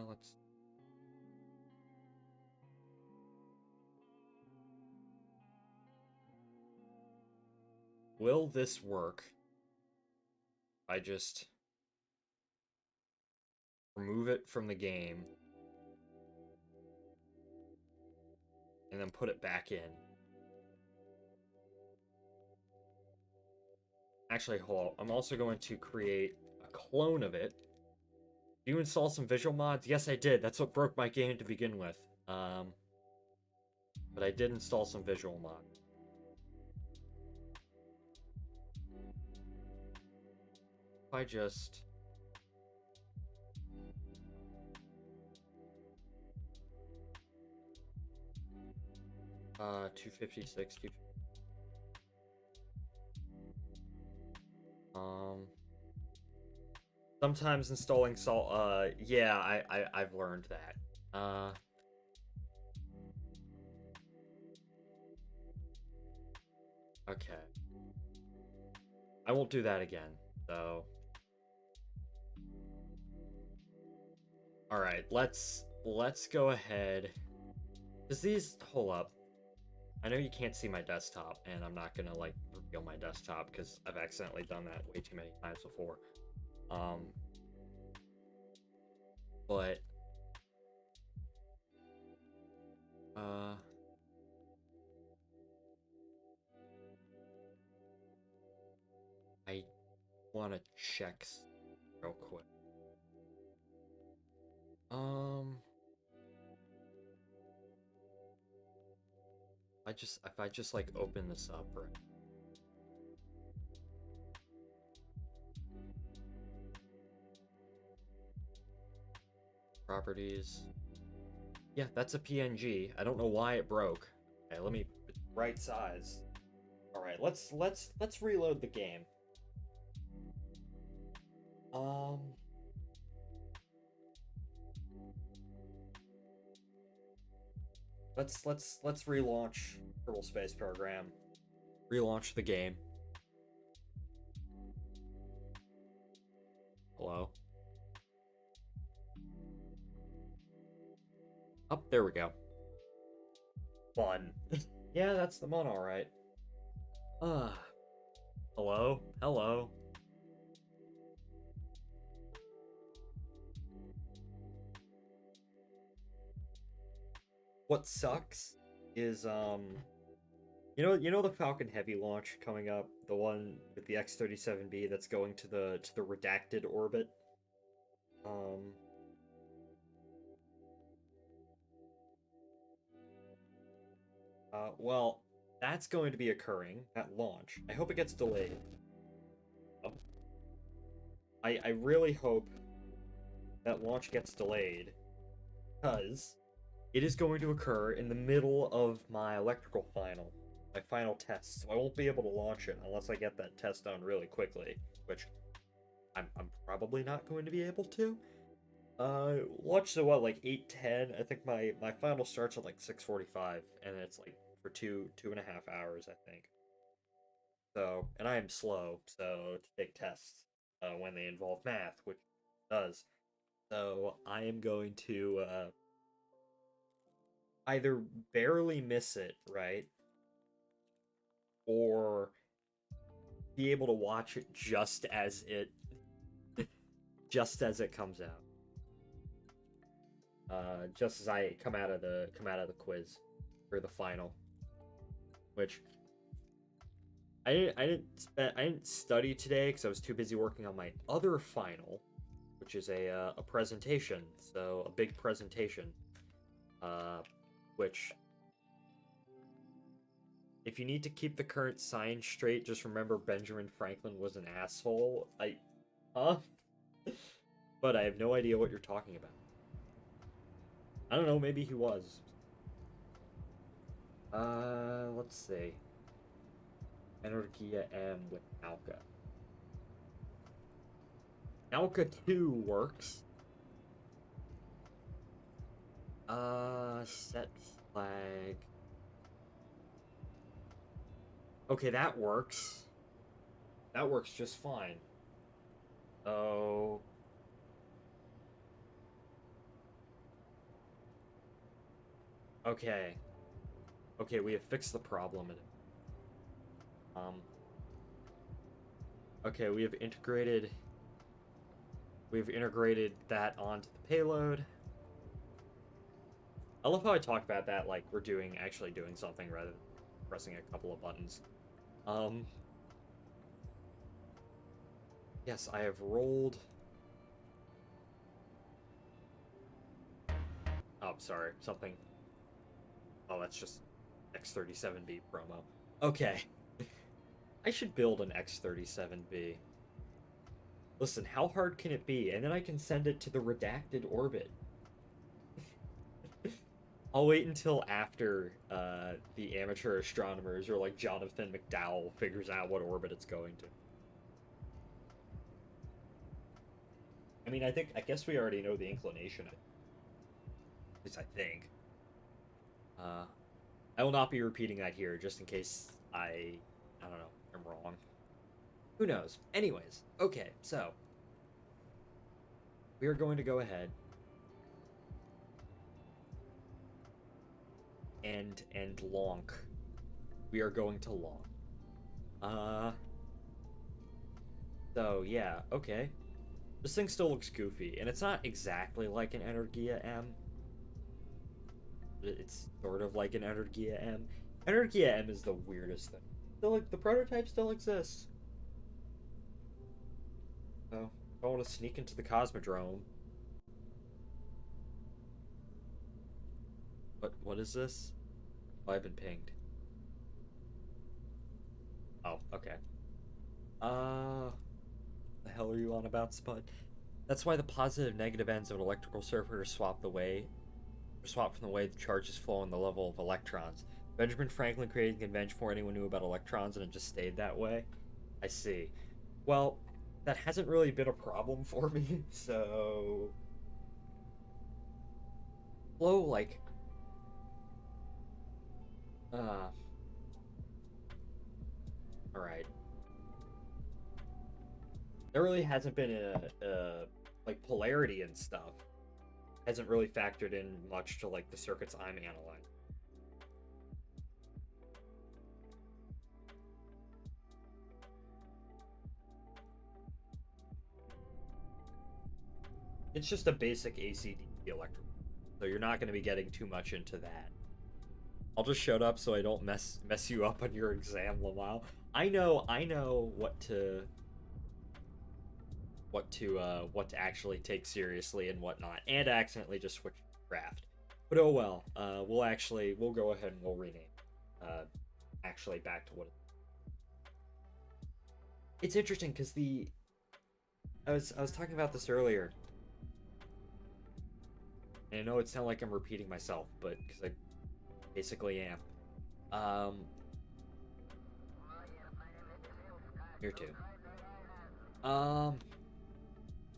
Let's... Will this work? I just remove it from the game and then put it back in. Actually, hold on. I'm also going to create a clone of it. Do you install some visual mods? Yes, I did. That's what broke my game to begin with. but I did install some visual mod. If I just... 256, sometimes installing salt, yeah, I've learned that. Okay. I won't do that again, though. Alright, let's go ahead. Does these... Hold up. I know you can't see my desktop, and I'm not gonna, like, reveal my desktop, because I've accidentally done that way too many times before. But... I want to check real quick. If I just like open this up, right? Properties. Yeah, that's a PNG. I don't know why it broke. Okay, let me right size. All right, let's reload the game. Let's relaunch Kerbal Space Program. Relaunch the game. Hello. Oh, there we go. Fun. Yeah, that's the one, all right. Hello? Hello? What sucks is, you know the Falcon Heavy launch coming up, the one with the X-37B that's going to the redacted orbit? Well, that's going to be occurring at launch. I hope it gets delayed. Oh. I really hope that launch gets delayed, because it is going to occur in the middle of my electrical final, my final test, so I won't be able to launch it unless I get that test done really quickly, which I'm probably not going to be able to. Launch at what, like 8:10? I think my final starts at like 6:45, and it's like for two and a half hours, I think. So, and I am slow, so to take tests when they involve math, which it does. So I am going to either barely miss it, right, or be able to watch it just as it comes out. Just as I come out of the quiz for the final, which I didn't study today because I was too busy working on my other final, which is a presentation, so a big presentation, which, if you need to keep the current science straight, just remember Benjamin Franklin was an asshole. Huh? But I have no idea what you're talking about. I don't know, maybe he was. Let's see. Energia M with Alka. Alka 2 works. Set flag. Okay, that works. That works just fine. Oh. Okay. Okay, we have fixed the problem. Okay, we have integrated that onto the payload. I love how I talk about that like we're actually doing something rather than pressing a couple of buttons. Yes, I have rolled. Oh, sorry, something. Oh, that's just X-37B promo. Okay. I should build an X-37B. Listen, how hard can it be? And then I can send it to the redacted orbit. I'll wait until after the amateur astronomers or like Jonathan McDowell figures out what orbit it's going to. I mean, I guess we already know the inclination. At least I think. Uh, I will not be repeating that here, just in case I don't know, I'm wrong. Who knows? Anyways, okay, so we are going to go ahead and lonk. We are going to lonk. Uh, so yeah, okay. This thing still looks goofy, and it's not exactly like an Energia M. It's sort of like an Energia M. Energia M is the weirdest thing. Still, like, the prototype still exists. So, I want to sneak into the Cosmodrome. What is this? Oh, I've been pinged. Oh, okay. The hell are you on about, Spud? That's why the positive negative ends of an electrical circuit are swapped from the way the charges flow and the level of electrons. Benjamin Franklin created the convention before anyone knew about electrons, and it just stayed that way. I see. Well, that hasn't really been a problem for me, so flow like uh all right. There really hasn't been a like polarity and stuff hasn't really factored in much to like the circuits I'm analyzing. It's just a basic AC/DC electrical, so you're not going to be getting too much into that. I'll just shut up so I don't mess you up on your exam, Lamal. I know what to actually take seriously and whatnot, and accidentally just switch craft. But oh well. We'll go ahead and we'll rename. Actually back to what it's interesting because the I was talking about this earlier. And I know it sounds like I'm repeating myself, but because I basically am. Um, Here too. Um,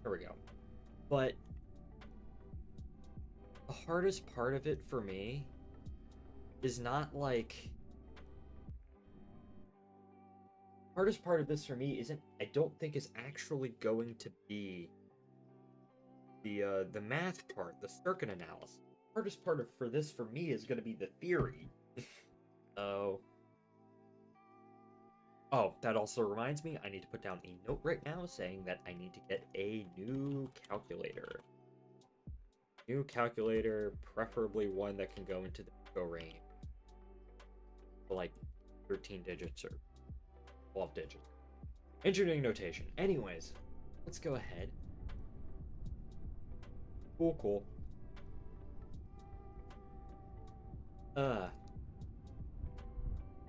Here we go. But the hardest part of it for me is not like hardest part of this for me isn't I don't think is actually going to be the math part, the circuit analysis. The hardest part for this for me is going to be the theory. Oh, oh, that also reminds me, I need to put down a note right now saying that I need to get a new calculator. New calculator, preferably one that can go into the go range for like 13 digits or 12 digits. Engineering notation. Anyways, let's go ahead. Cool, cool.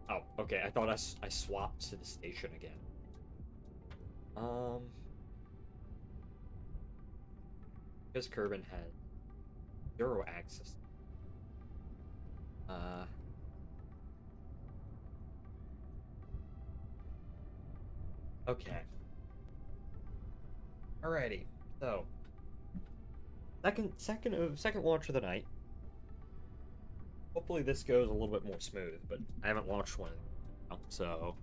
Oh, okay. I thought I swapped to the station again. Because Kerbin has zero access. Uh, okay. Alrighty. So, second launch of the night. Hopefully this goes a little bit more smooth, but I haven't launched one, so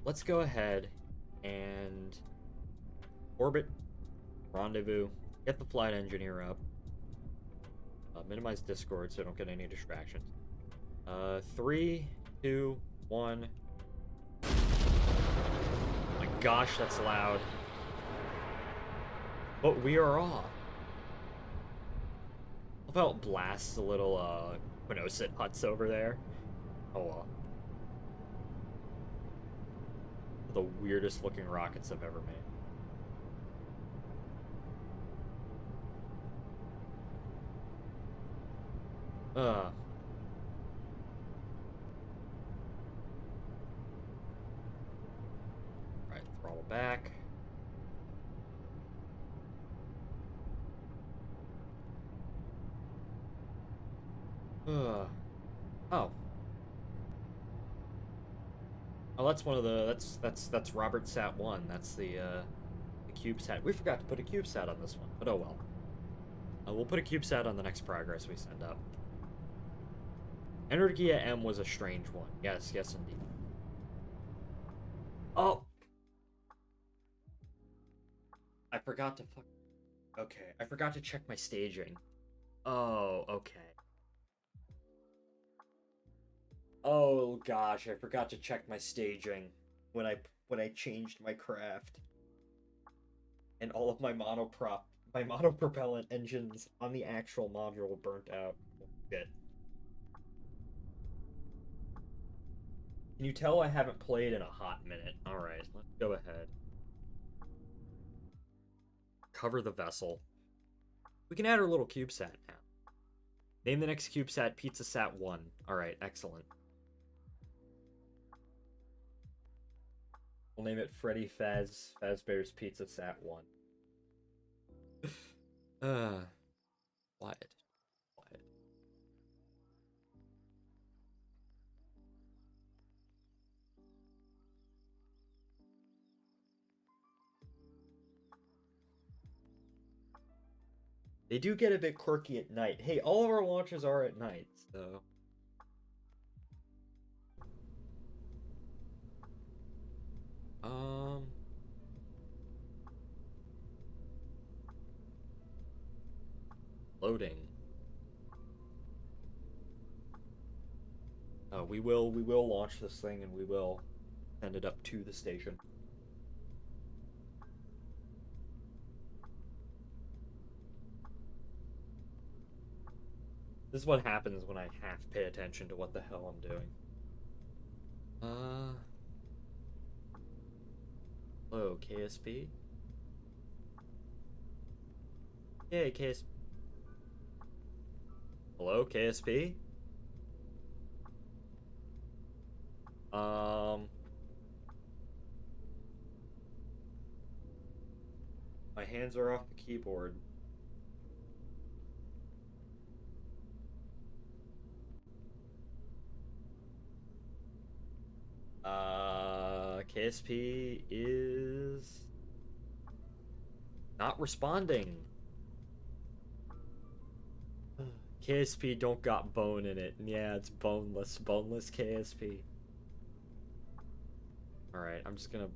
let's go ahead and orbit, rendezvous, get the flight engineer up, minimize Discord so I don't get any distractions. 3, 2, 1. Oh my gosh, that's loud. But we are off. How about blasts a little Quinosit huts over there? Oh well. The weirdest looking rockets I've ever made. Uh. Right, throttle back. Oh. Oh, that's one of the that's Robert Sat 1. That's the CubeSat. We forgot to put a CubeSat on this one, but oh well. We'll put a CubeSat on the next progress we send up. Energia M was a strange one. Yes, yes indeed. Oh, I forgot to fuck. Okay, I forgot to check my staging. Oh, okay. Oh gosh, I forgot to check my staging when I changed my craft. And all of my monopropellant engines on the actual module burnt out. Oh, shit. Can you tell I haven't played in a hot minute? Alright, let's go ahead. Cover the vessel. We can add our little CubeSat now. Name the next CubeSat Pizza Sat 1. Alright, excellent. We'll name it Freddy Fazbear's Pizza Sat 1. uh, Quiet. Quiet. They do get a bit quirky at night. Hey, all of our launches are at night, so... Um... Loading. We will launch this thing and we will send it up to the station. This is what happens when I half pay attention to what the hell I'm doing. Hello, KSP? Hey, KSP. Hello, KSP? Um... My hands are off the keyboard. KSP is... not responding. KSP don't got bone in it. Yeah, it's boneless. Boneless KSP. Alright, I'm just gonna...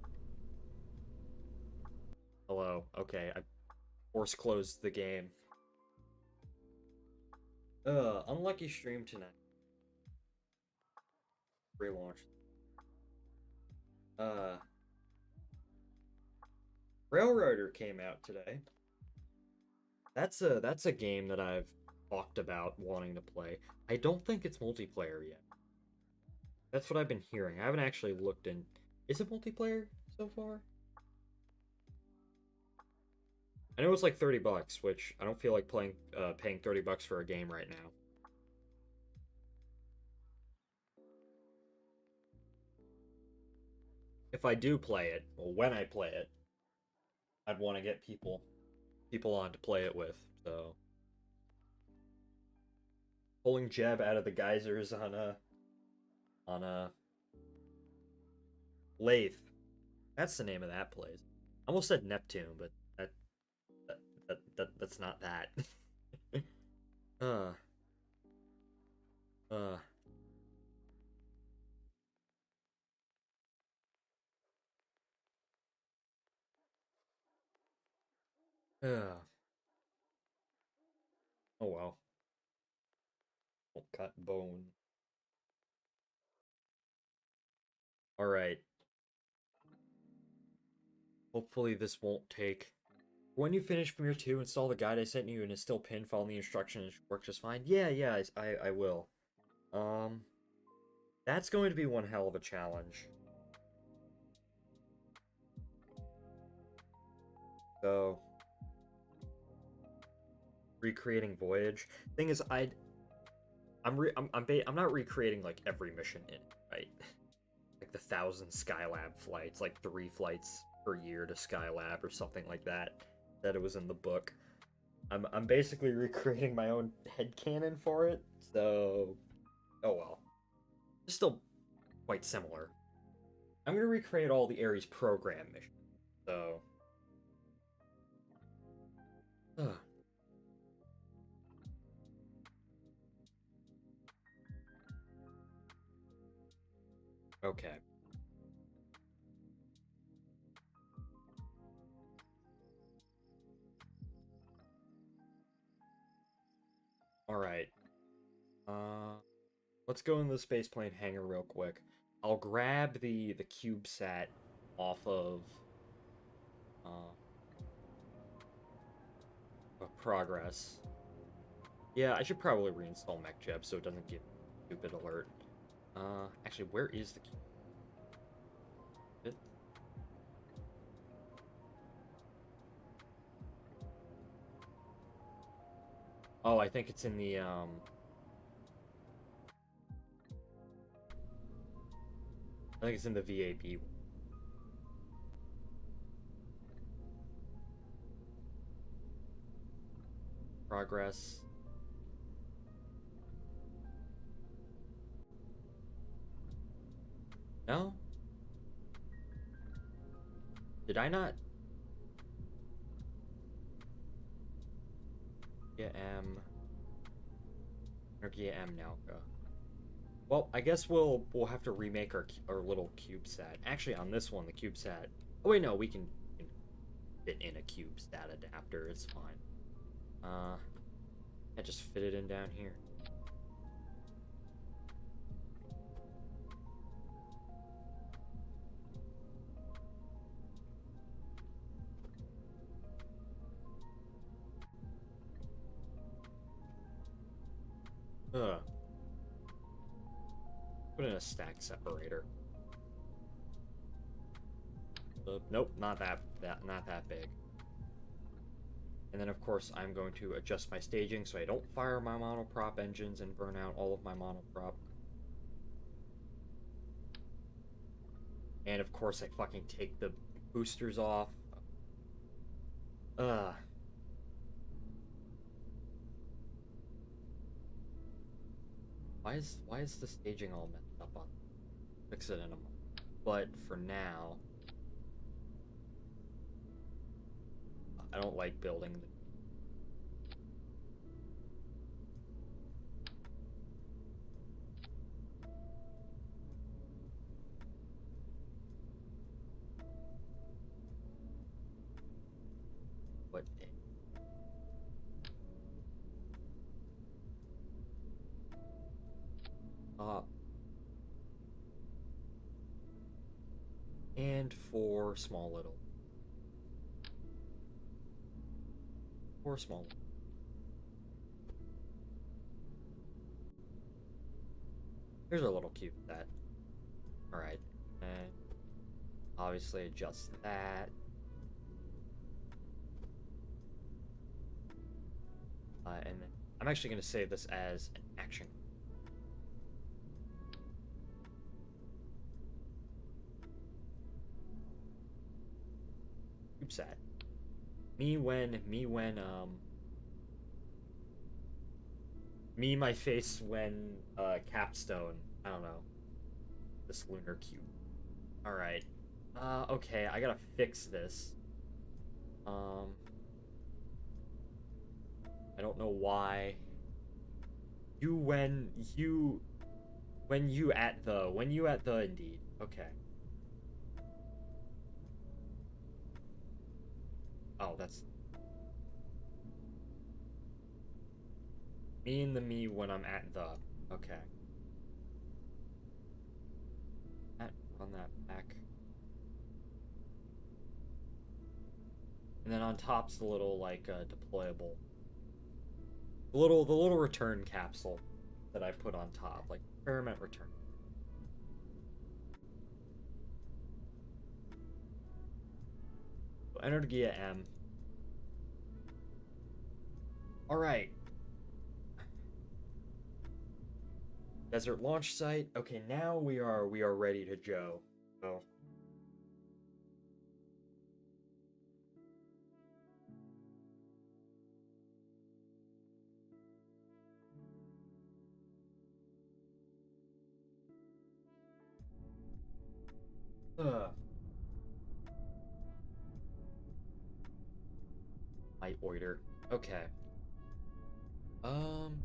Hello. Okay, I force closed the game. Unlucky stream tonight. Relaunch. Uh, Railroader came out today. That's a game that I've talked about wanting to play. I don't think it's multiplayer yet. That's what I've been hearing. I haven't actually looked in. Is it multiplayer so far? I know it's like $30, which I don't feel like paying $30 for a game right now. If I do play it, well, when I play it, I'd want to get people on to play it with. So pulling Jeb out of the geysers on a lathe. That's the name of that place. I almost said Neptune, but that's not that. uh uh uh Oh well. Won't cut bone. Alright. Hopefully this won't take. When you finish Premiere 2, install the guide I sent you and it's still pinned, follow the instructions, it should work just fine. Yeah, I will. That's going to be one hell of a challenge. So, recreating Voyage. Thing is, I'm not recreating like every mission in it, right? Like the 1,000 Skylab flights, like 3 flights per year to Skylab or something like that. That it was in the book. I'm basically recreating my own headcanon for it. So, oh well. It's still quite similar. I'm gonna recreate all the Ares program missions. So, ugh. Okay. All right. Uh, let's go in the spaceplane hangar real quick. I'll grab the CubeSat off uh, of Progress. Yeah, I should probably reinstall MechJeb so it doesn't give stupid alert. Actually, where is the CubeSat? Oh, I think it's in the I think it's in the VAB. Progress. No? Did I not? Yeah, Energia M Nalka. Well, I guess we'll have to remake our little CubeSat. Actually, on this one, the CubeSat. Oh wait, no, we can fit in a CubeSat adapter. It's fine. I just fit it in down here. Ugh. Put in a stack separator. Nope, not that big. And then of course I'm going to adjust my staging so I don't fire my monoprop engines and burn out all of my monoprop. And of course I fucking take the boosters off. Ugh. Why is the staging all messed up on? Fix it in a moment. But for now, I don't like building the what up and four small little four small. Here's our little cube set. All right, and obviously adjust that. And then I'm actually going to save this as an action. CubeSat. Me my face when capstone. I don't know. This lunar cube. All right. Okay, I gotta fix this. Um, I don't know why. You when you at the indeed. Okay. Oh, that's me and the me when I'm at the. Okay. Run that back. And then on top's the little like deployable. The little return capsule that I put on top, like experiment return. So Energia M. All right. Desert launch site. Okay, now we are ready to go. So light oiter. Okay. Um.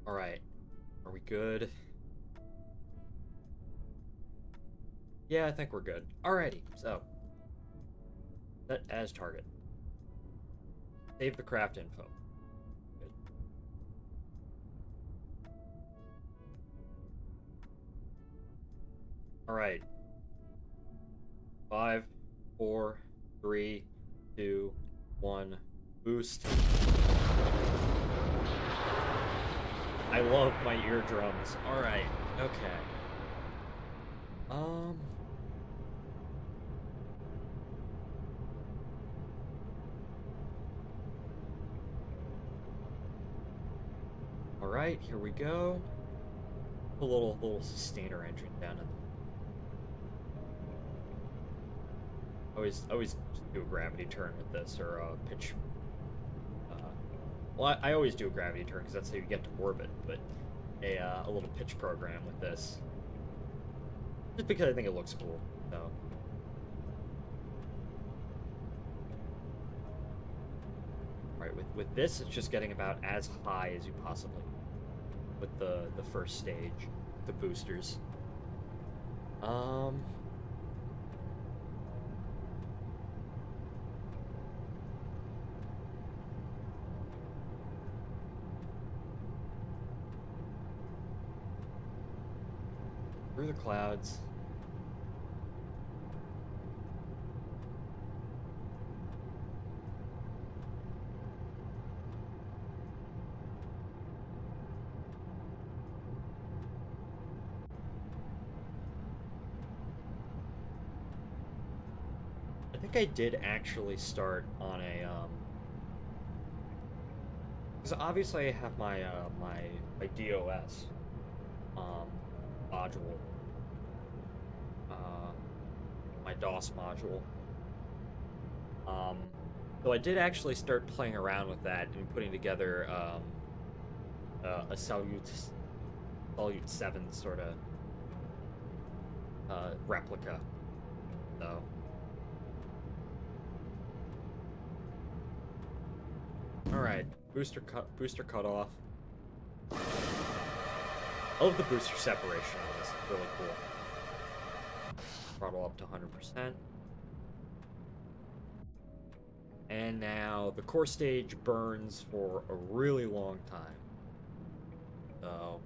All right. Are we good? Yeah, I think we're good. Alrighty. So set as target. Save the craft info. Good. All right. 5, 4, 3, 2, 1. Boost. I love my eardrums. Alright. Okay. Alright, here we go. A little sustainer engine down in always do a gravity turn with this, or a pitch. Well, I always do a gravity turn because that's how you get to orbit, but a little pitch program with this. Just because I think it looks cool, so. Alright, with this, it's just getting about as high as you possibly with the first stage, the boosters. Through the clouds. I think I did actually start on a because obviously I have my my DOS module, uh, my DOS module. Um, so I did actually start playing around with that and putting together a Salute 7 sort of replica. So. Alright, booster cut off. I love the booster separation on this, it's really cool. Throttle up to 100%. And now the core stage burns for a really long time. So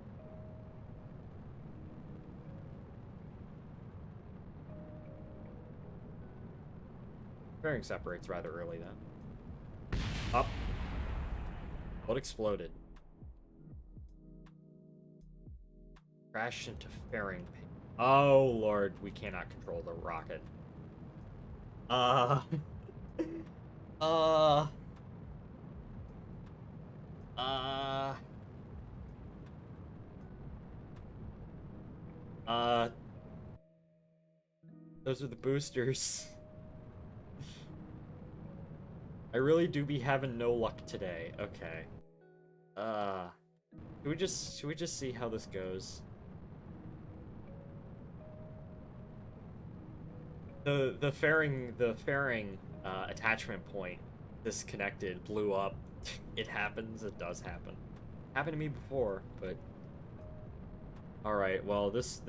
fairing separates rather early then. Up. What exploded? Crashed into fairing pit. Oh lord, we cannot control the rocket. Uh uh uh uh those are the boosters. I really do be having no luck today. Okay. Should we just see how this goes? The fairing attachment point disconnected, blew up. It happens, it does happen. Happened to me before, but alright, well this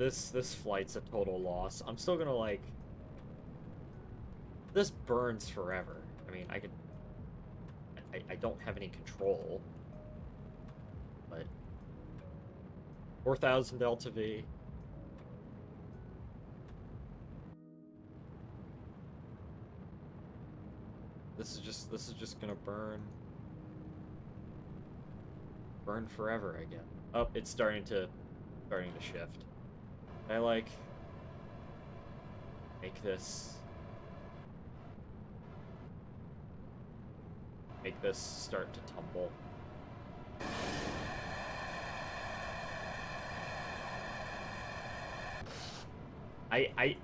flight's a total loss. I'm still gonna like this burns forever. I mean I don't have any control. But 4,000 Delta V. This is just gonna burn forever again. Oh, it's starting to shift. I like make this start to tumble. I I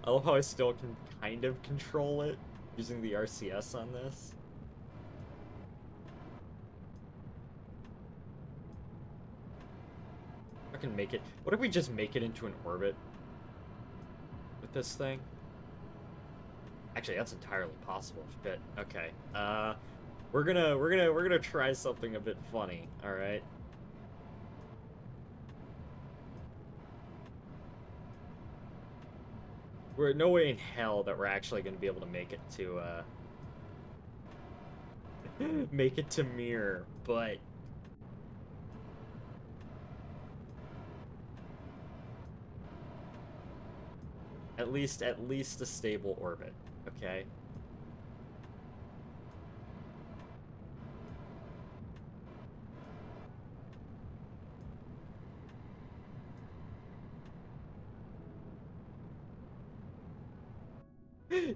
love how I still can kind of control it using the RCS on this. I can make it. What if we just make it into an orbit with this thing? Actually, that's entirely possible. Shit. Okay. We're gonna try something a bit funny. All right. We're no way in hell that we're actually gonna be able to make it to make it to Mir, but at least a stable orbit. Okay.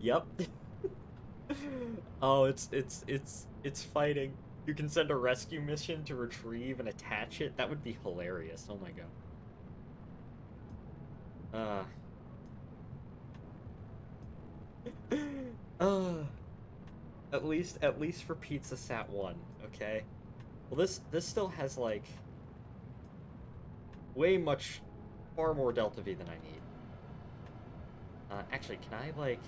Yep. Oh, it's fighting. You can send a rescue mission to retrieve and attach it. That would be hilarious. Oh my god. Uh, at least for Pizza Sat 1, okay? Well, this still has like far more Delta V than I need. Actually, can I like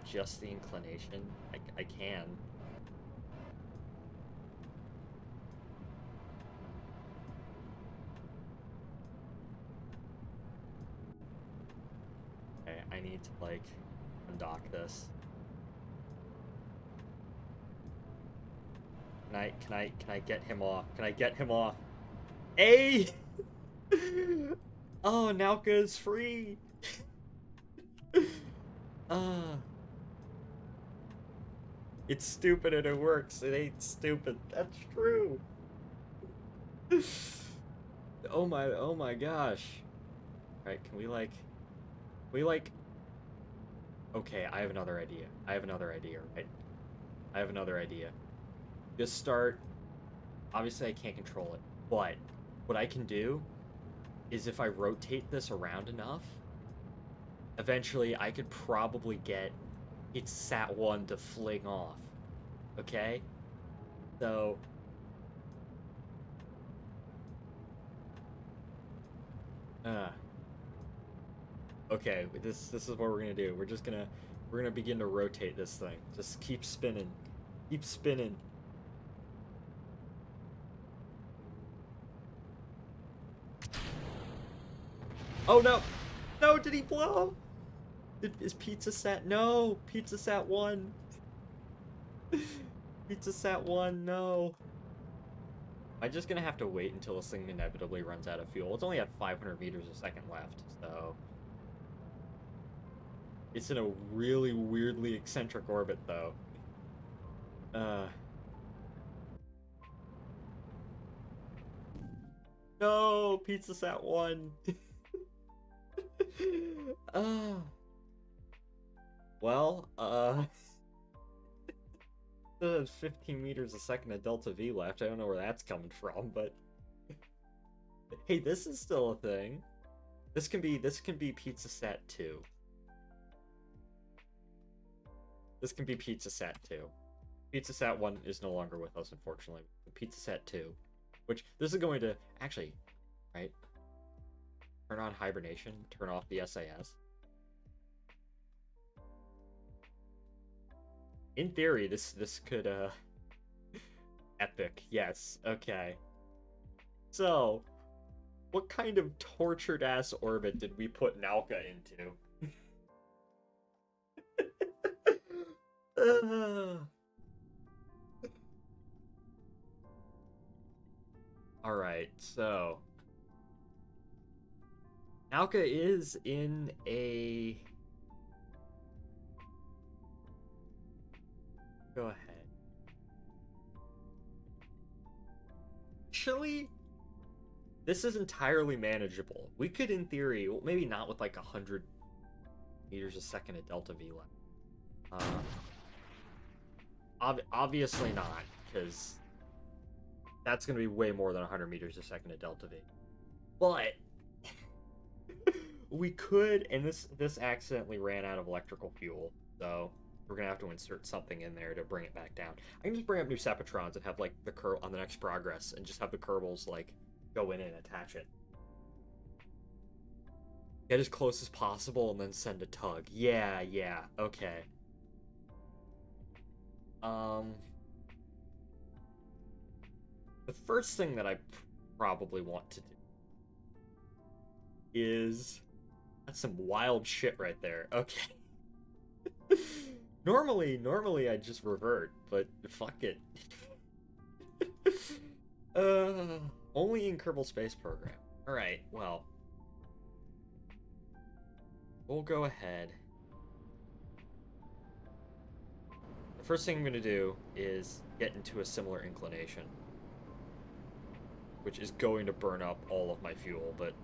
adjust the inclination? I can. Okay, I need to like undock this. Can I get him off? Can I get him off? A. Oh, Nauka is free. uh it's stupid and it works. It ain't stupid. That's true. Oh my gosh. Alright, can we like okay, I have another idea. Right? I have another idea. Just start. Obviously I can't control it, but what I can do is if I rotate this around enough, eventually I could probably get its Sat 1 to fling off. Okay? So uh okay, this is what we're gonna do. We're gonna begin to rotate this thing. Just keep spinning. Keep spinning. Oh no! No, did he blow? Is Pizza Sat? No! Pizza Sat 1! Pizza Sat 1, no! I'm just gonna have to wait until this thing inevitably runs out of fuel. It's only at 500 meters a second left, so... It's in a really weirdly eccentric orbit, though. No! Pizza Sat 1! uh... Well, there's 15 meters a second of Delta V left. I don't know where that's coming from, but... Hey, this is still a thing. This can be Pizza Sat 2. This can be Pizza Sat 2. Pizza Sat 1 is no longer with us, unfortunately. Pizza Sat 2. Which, this is going to... Actually, right? Turn on hibernation. Turn off the SAS. In theory, this could, Epic. Yes. Okay. So, what kind of tortured-ass orbit did we put Nauka into? Alright, so... Nauka is in a... Go ahead. Actually, this is entirely manageable. We could, in theory, well, maybe not with like 100 meters a second at Delta V left. Obviously not, because that's going to be way more than 100 meters a second at delta V. But we could, and this accidentally ran out of electrical fuel, so we're gonna have to insert something in there to bring it back down. I can just bring up new Sepatrons and have like the on the next progress, and just have the Kerbals like go in and attach it. Get as close as possible, and then send a tug. Yeah, okay. The first thing that I probably want to do is that's some wild shit right there. Okay. normally I just revert, but fuck it. Only in Kerbal Space Program. All right, well, we'll go ahead. The first thing I'm gonna do is get into a similar inclination, which is going to burn up all of my fuel, but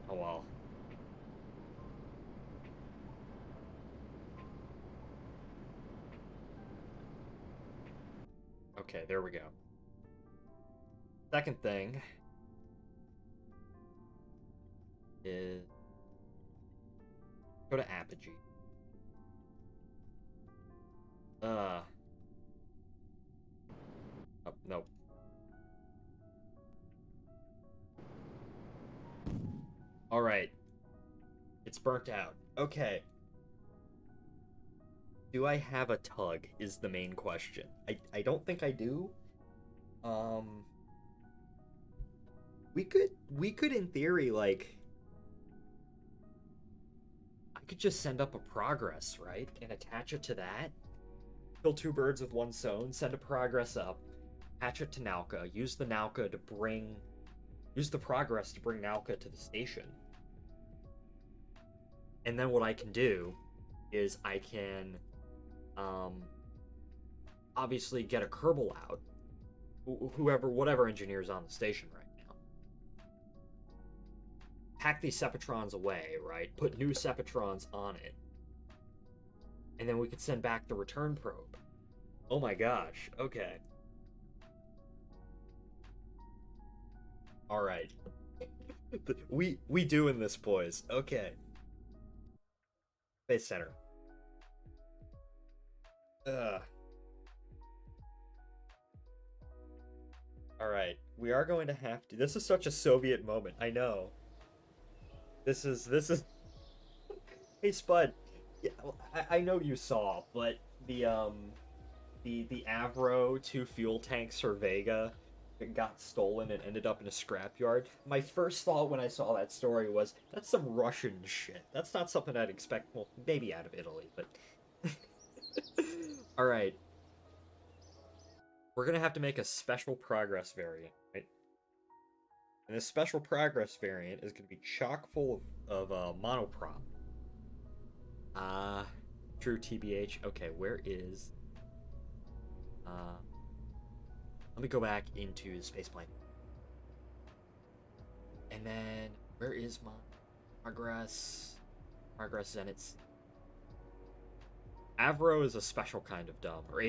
oh well. Okay, there we go. Second thing is go to Apogee. Oh, nope. All right. It's burnt out. Okay. Do I have a tug is the main question. I don't think I do. Um we could in theory like I could just send up a progress, right? And attach it to that. Kill two birds with one stone, send a progress up, attach it to Nauka, use the Nauka to bring use the progress to bring Nauka to the station. And then what I can do is I can obviously get a Kerbal out. Whatever engineer's on the station right now. Pack these Sepatrons away, right? Put new Sepatrons on it. And then we could send back the return probe. Oh my gosh, okay. Alright. we doing this, boys. Okay. Space Center. Ugh. Alright. We are going to have to. This is such a Soviet moment. I know. This is. Hey, Spud. Yeah, well, I know you saw, but the Avro 2 fuel tanks for Vega got stolen and ended up in a scrapyard. My first thought when I saw that story was, that's some Russian shit. That's not something I'd expect, well, maybe out of Italy, but... Alright. We're gonna have to make a special progress variant, right? And this special progress variant is gonna be chock full of monoprop. True TBH. Okay, where is... let me go back into the spaceplane. And then, where is my progress? Progress and its... Avro is a special kind of dumb. Or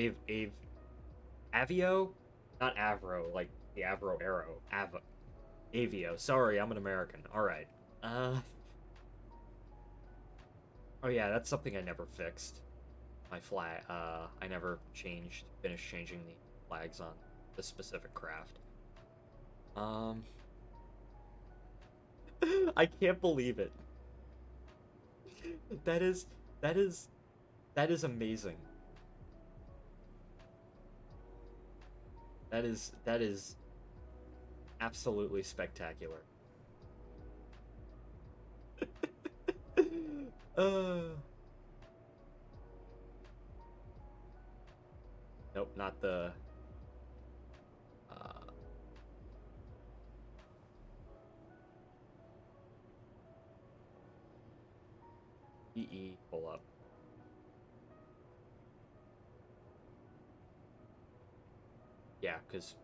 Avio? Not Avro, like the Avro arrow. Avio. Sorry, I'm an American. Alright. Oh yeah, that's something I never fixed. My flag, I never finished changing the flags on this specific craft. I can't believe it. That is that is that is amazing. That is absolutely spectacular. uh Nope, not the uh EE pull up. Yeah, because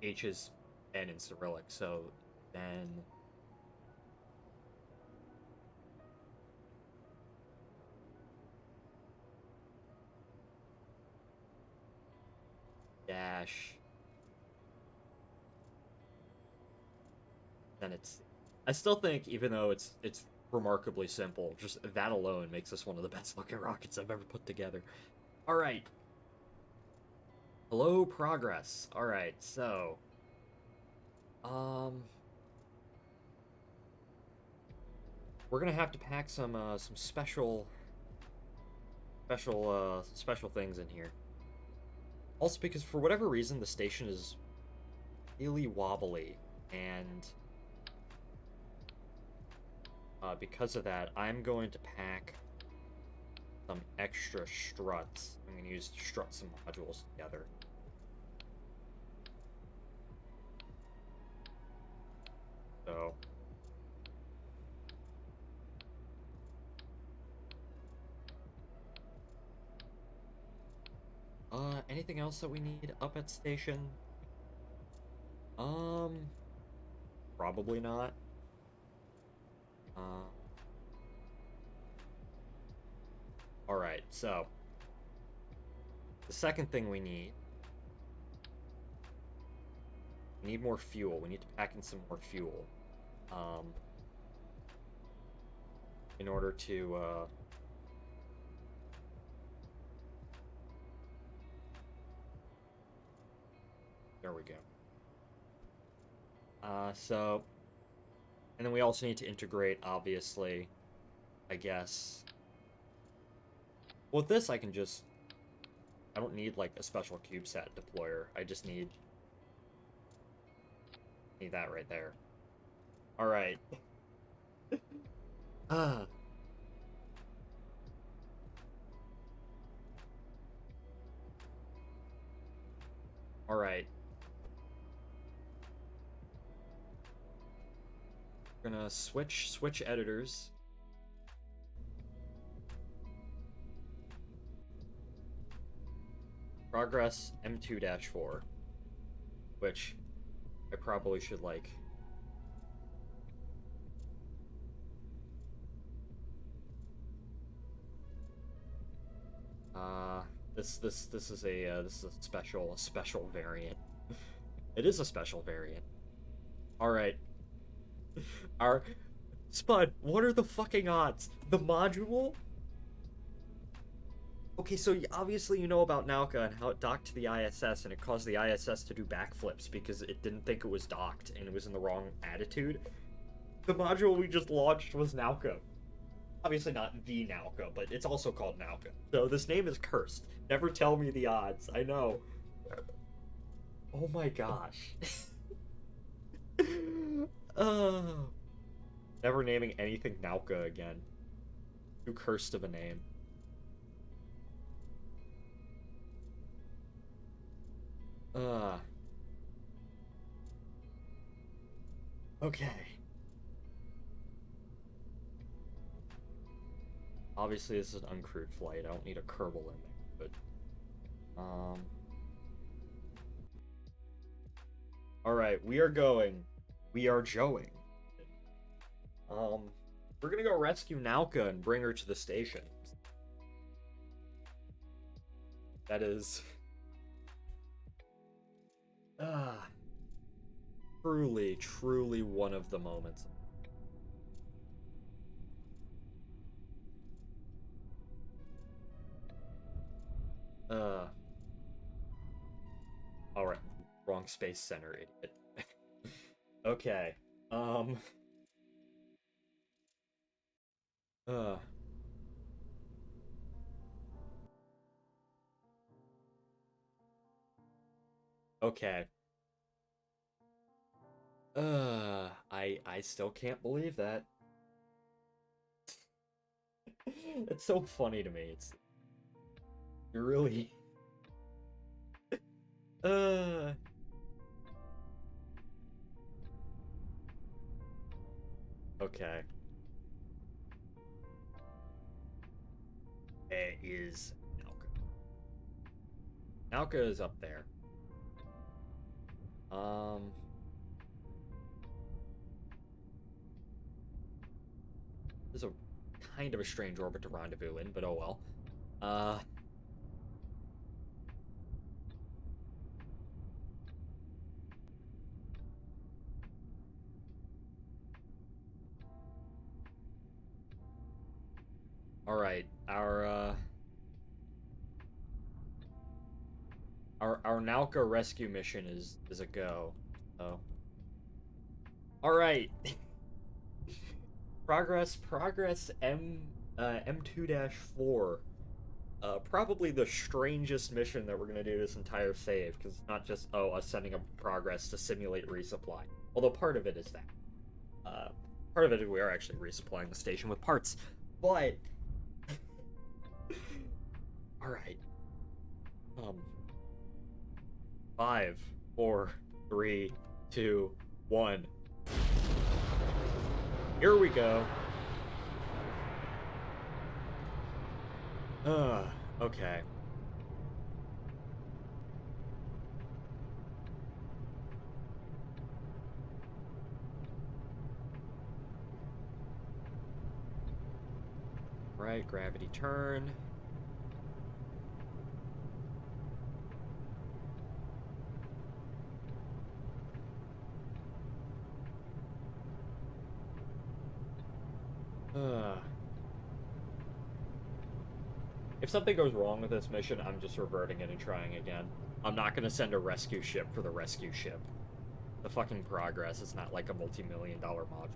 H is N in Cyrillic, so then dash. Then it's. I still think, even though it's remarkably simple, just that alone makes this one of the best looking rockets I've ever put together. All right. Hello, progress. All right, so um, we're gonna have to pack some special things in here. Also, because for whatever reason the station is really wobbly, and because of that, I'm going to pack some extra struts. I'm going to use strut some modules together. So, anything else that we need up at station? Um, Probably not. Uh, all right. So, the second thing we need more fuel. We need to pack in some more fuel. Um, in order to there we go. So, and then we also need to integrate, obviously, I guess. Well, with this, I don't need, like, a special CubeSat deployer. I just need that right there. Alright. Ah. Alright. We're gonna switch editors. Progress M2-4, which I probably should, like, this is a special variant. It is a special variant. All right. Our Spud, what are the fucking odds? The module. Okay, so obviously you know about Nauka and how it docked to the ISS and it caused the ISS to do backflips because it didn't think it was docked and it was in the wrong attitude. The module we just launched was Nauka. Obviously not the Nauka, but it's also called Nauka. So this name is cursed. Never tell me the odds. I know. Oh my gosh. Oh. Never naming anything Nauka again. Too cursed of a name. Okay. Obviously this is an uncrewed flight. I don't need a Kerbal in there, but Alright, we are going. We are joing. We're gonna go rescue Nauka and bring her to the station. That is truly one of the moments. Alright. Wrong space center, idiot. Okay. Uh. Okay. I still can't believe that. It's so funny to me. You're really. Uh. Okay. It is Nauka. Nauka is up there. This is a kind of a strange orbit to rendezvous in, but oh well. All right, our Nalka rescue mission is a go. Oh, all right. Progress M2-4. Probably the strangest mission that we're gonna do this entire save, because it's not just us sending a progress to simulate resupply. Although part of it is that. Uh, Part of it is we are actually resupplying the station with parts. But all right. Um, 5, 4, 3, 2, 1. Here we go. Okay. Right, gravity turn. If something goes wrong with this mission, I'm just reverting it and trying again. I'm not gonna send a rescue ship for the rescue ship. The fucking Progress is not like a multi-million-dollar module.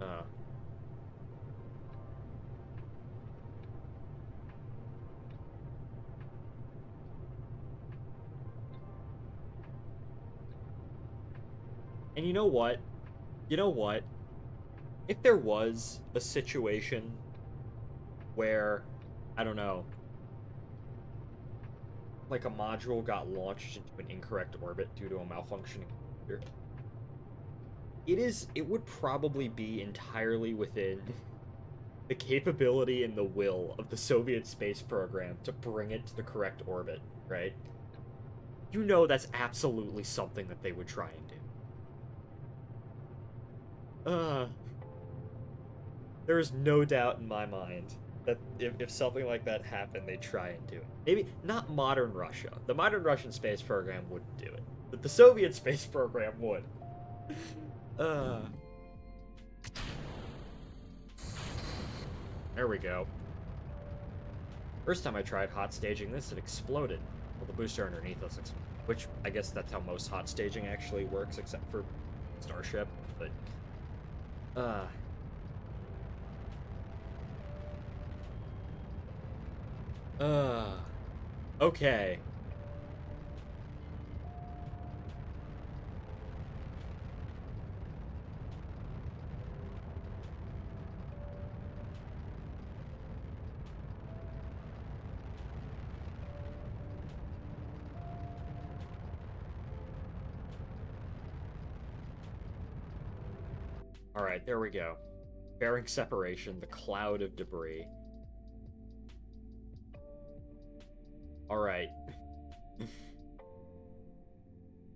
uh. And you know what? You know what? If there was a situation where, I don't know, like a module got launched into an incorrect orbit due to a malfunctioning computer, it would probably be entirely within the capability and the will of the Soviet space program to bring it to the correct orbit, right? You know that's absolutely something that they would try and do. There is no doubt in my mind that if something like that happened, they'd try and do it. Maybe not modern Russia. The modern Russian space program wouldn't do it. But the Soviet space program would. Uh, there we go. First time I tried hot staging this, it exploded. Well, the booster underneath us exploded. Which, I guess that's how most hot staging actually works, except for Starship. But, okay. Alright, there we go. Bearing separation, the cloud of debris. Alright.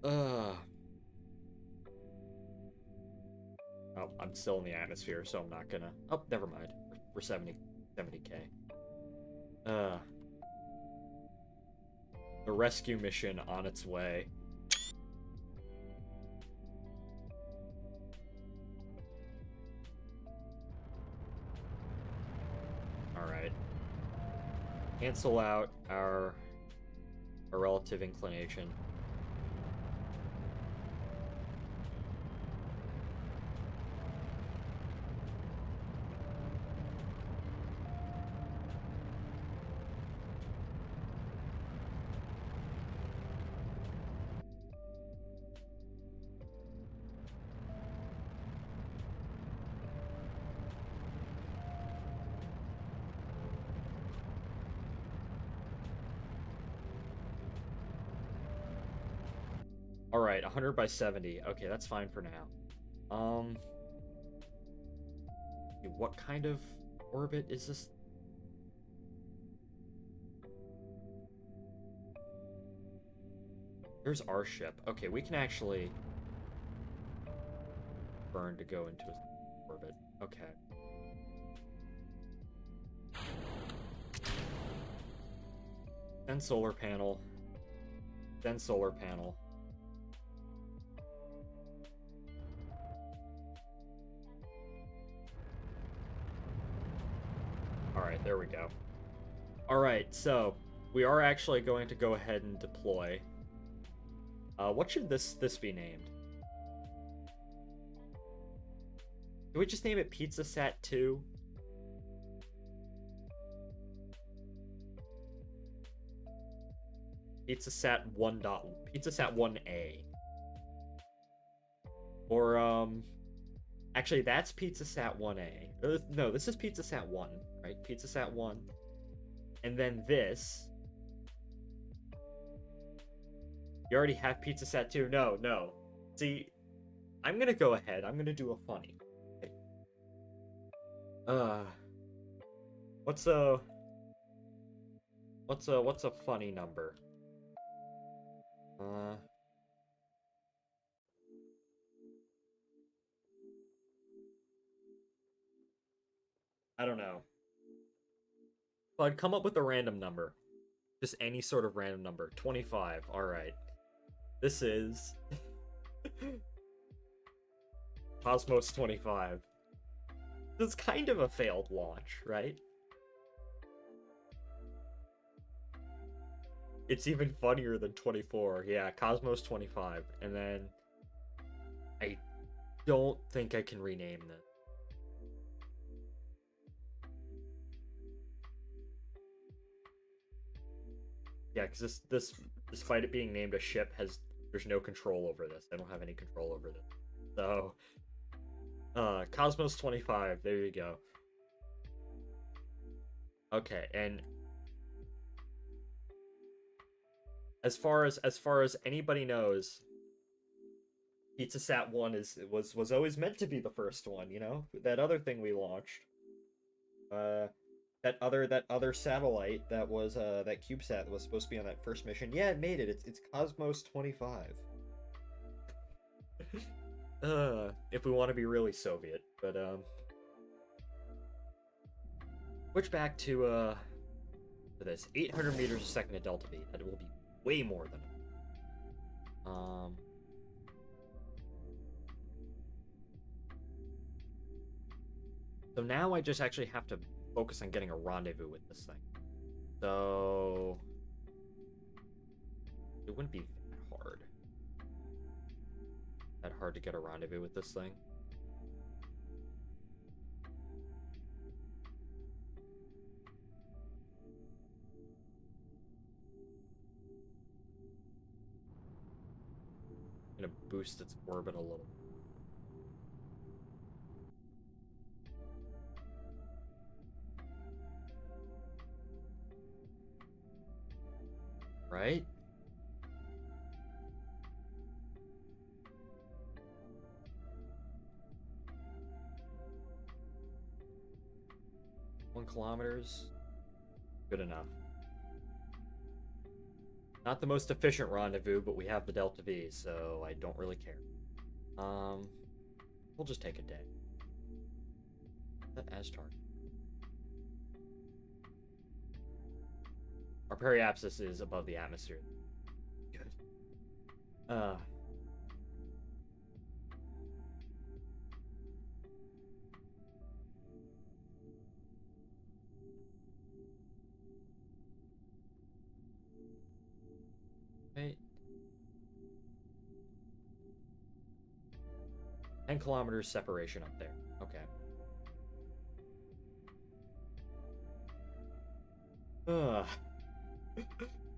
Oh, I'm still in the atmosphere, so I'm not gonna... Oh, never mind. We're 70k. The rescue mission on its way. Alright. Cancel out our relative inclination. Alright, 100 by 70. Okay, that's fine for now. What kind of orbit is this? There's our ship. Okay, we can actually burn to go into a orbit. Okay. Then solar panel. Then solar panel. Alright, there we go. Alright, so we are actually going to go ahead and deploy. What should this be named? Do we just name it Pizza Sat 2? Pizza Sat 1. Pizza Sat 1A. Or, actually, that's Pizza Sat 1A. No, this is Pizza Sat 1, right? Pizza Sat 1. And then this. You already have Pizza Sat 2? No. See, I'm gonna go ahead. I'm gonna do a funny. Okay. What's a funny number? I don't know. But come up with a random number. Just any sort of random number. 25. Alright. This is Cosmos 25. It's kind of a failed launch, right? It's even funnier than 24. Yeah, Cosmos 25. And then I don't think I can rename this. Yeah, because this despite it being named a ship, there's no control over this. I don't have any control over this. So Cosmos 25, there you go. Okay, and as far as anybody knows, Pizza Sat 1 was always meant to be the first one, you know? That other thing we launched. That other satellite that was that CubeSat that was supposed to be on that first mission. Yeah, it made it. It's Cosmos 25. If we want to be really Soviet, but switch back to this 800 meters a second at delta V. That will be way more than so now I just actually have to focus on getting a rendezvous with this thing. So it wouldn't be that hard to get a rendezvous with this thing. I'm gonna boost its orbit a little. Right? Kilometers. Good enough. Not the most efficient rendezvous, but we have the Delta V, so I don't really care. We'll just take a day. Set as target. Our periapsis is above the atmosphere. Good. Okay. 10 kilometers separation up there. Okay.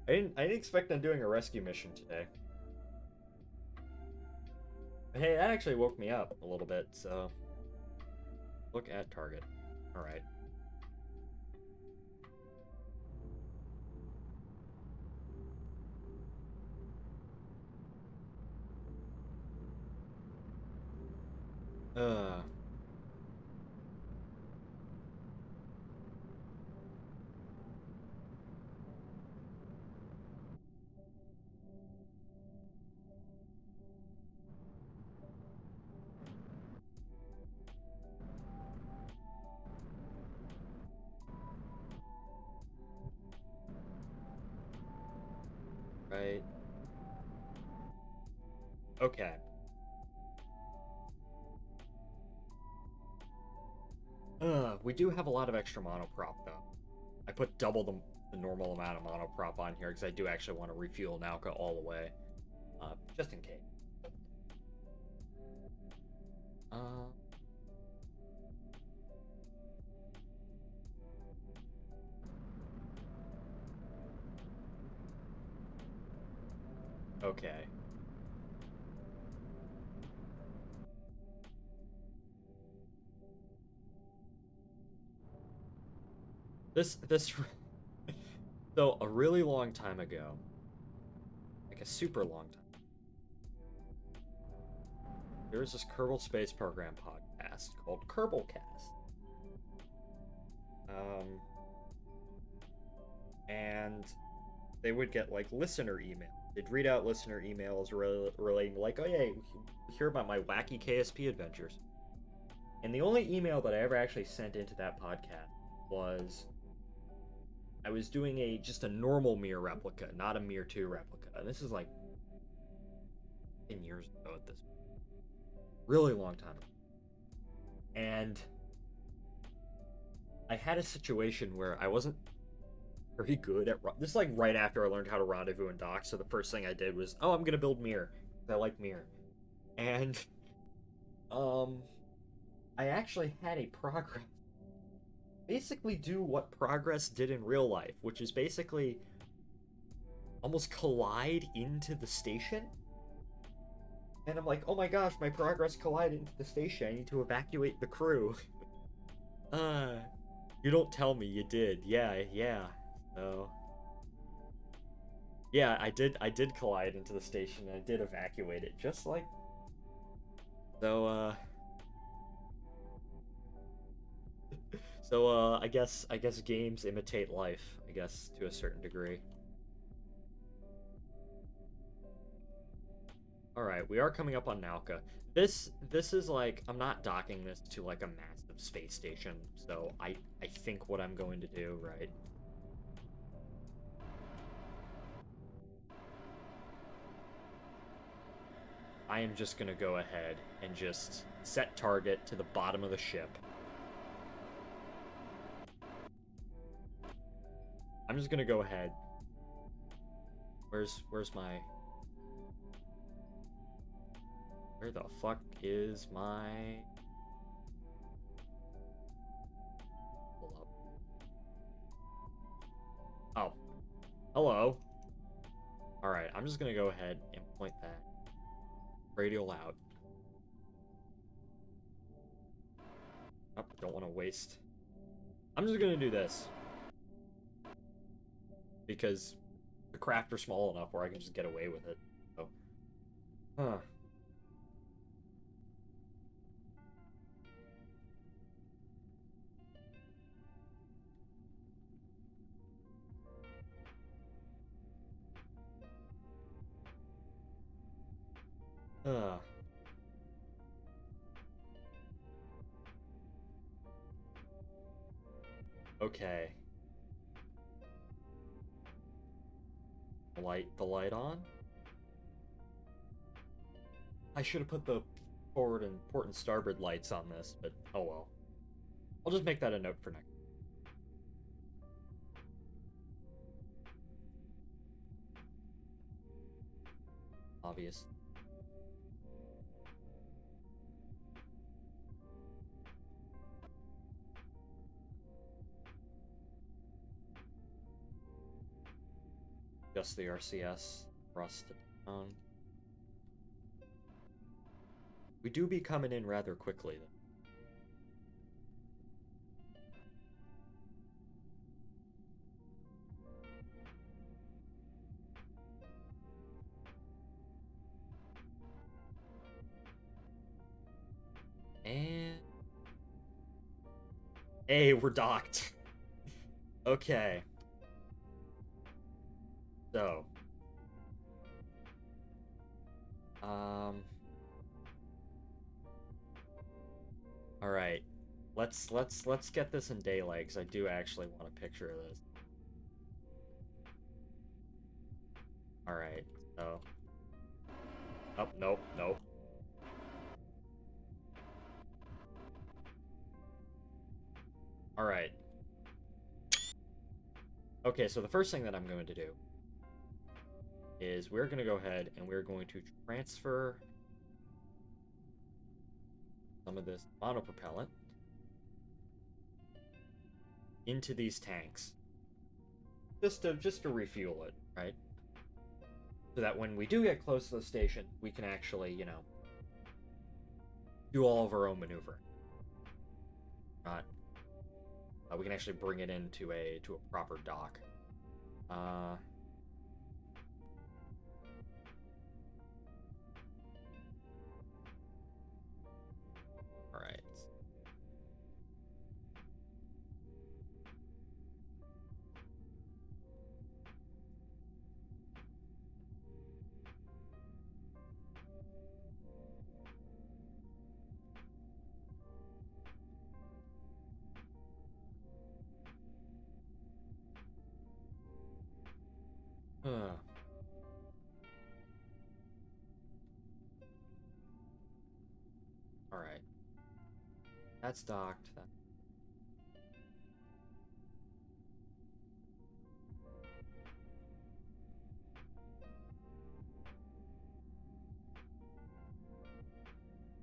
I didn't expect on doing a rescue mission today. But hey, that actually woke me up a little bit, so look at target. Alright. Right. Okay. We do have a lot of extra monoprop, though. put double the normal amount of monoprop on here because I do actually want to refuel Nauka all the way, just in case. Okay. This so a really long time ago, like a super long time, there was this Kerbal Space Program podcast called Kerbalcast. And they would get like listener email. They'd read out listener emails relating like, oh yeah, hear about my wacky KSP adventures. And the only email that I ever actually sent into that podcast was I was doing just a normal Mir replica, not a MIR-2 replica. And this is like 10 years ago at this point. Really long time ago. And I had a situation where I wasn't very good at this is like right after I learned how to rendezvous and dock, so the first thing I did was, oh, I'm gonna build Mir. I like Mir. And I actually had a progress basically do what progress did in real life, which is basically almost collide into the station. And I'm like, oh my gosh, my progress collided into the station. I need to evacuate the crew. You don't tell me you did. Yeah. So yeah, I did collide into the station and I did evacuate it, just like so I guess games imitate life, I guess, to a certain degree. Alright, we are coming up on Nauka. This is like, I'm not docking this to like a massive space station, so I think what I'm going to do, right? I am just gonna go ahead and just set target to the bottom of the ship. I'm just gonna go ahead. Where's my... Where the fuck is my... Hold up. Oh. Hello. Alright, I'm just gonna go ahead and point that radial out. Oh, don't want to waste. I'm just gonna do this. Because the craft are small enough where I can just get away with it. So. Huh. Okay. The light on? I should have put the forward and port and starboard lights on this, but oh well. I'll just make that a note for next. Obvious. Just the RCS rust down. We do be coming in rather quickly, though. And... Hey, we're docked. Okay. So. Alright. Let's get this in daylight, because I do actually want a picture of this. Alright, so... Oh, nope. Alright. Okay, so the first thing that I'm going to do is we're going to go ahead and we're going to transfer some of this monopropellant into these tanks. Just to refuel it, right? So that when we do get close to the station, we can actually, you know, do all of our own maneuvering. Not, we can actually bring it into a proper dock. All right. All right. That's docked.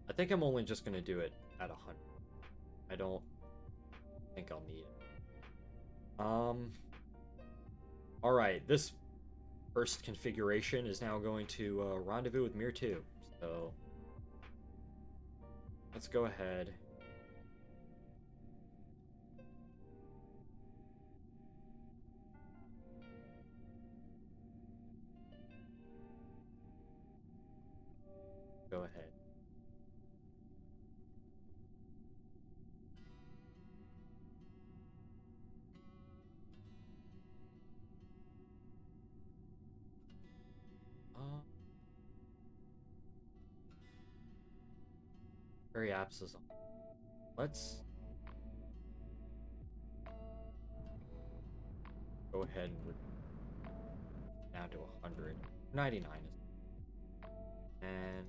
I think I'm only just gonna do it at 100. I don't think I'll need it. All right. This first configuration is now going to rendezvous with MIR-2. So let's go ahead. Go ahead. Uh, very abscess. Let's go ahead and down to 100. 99 is. And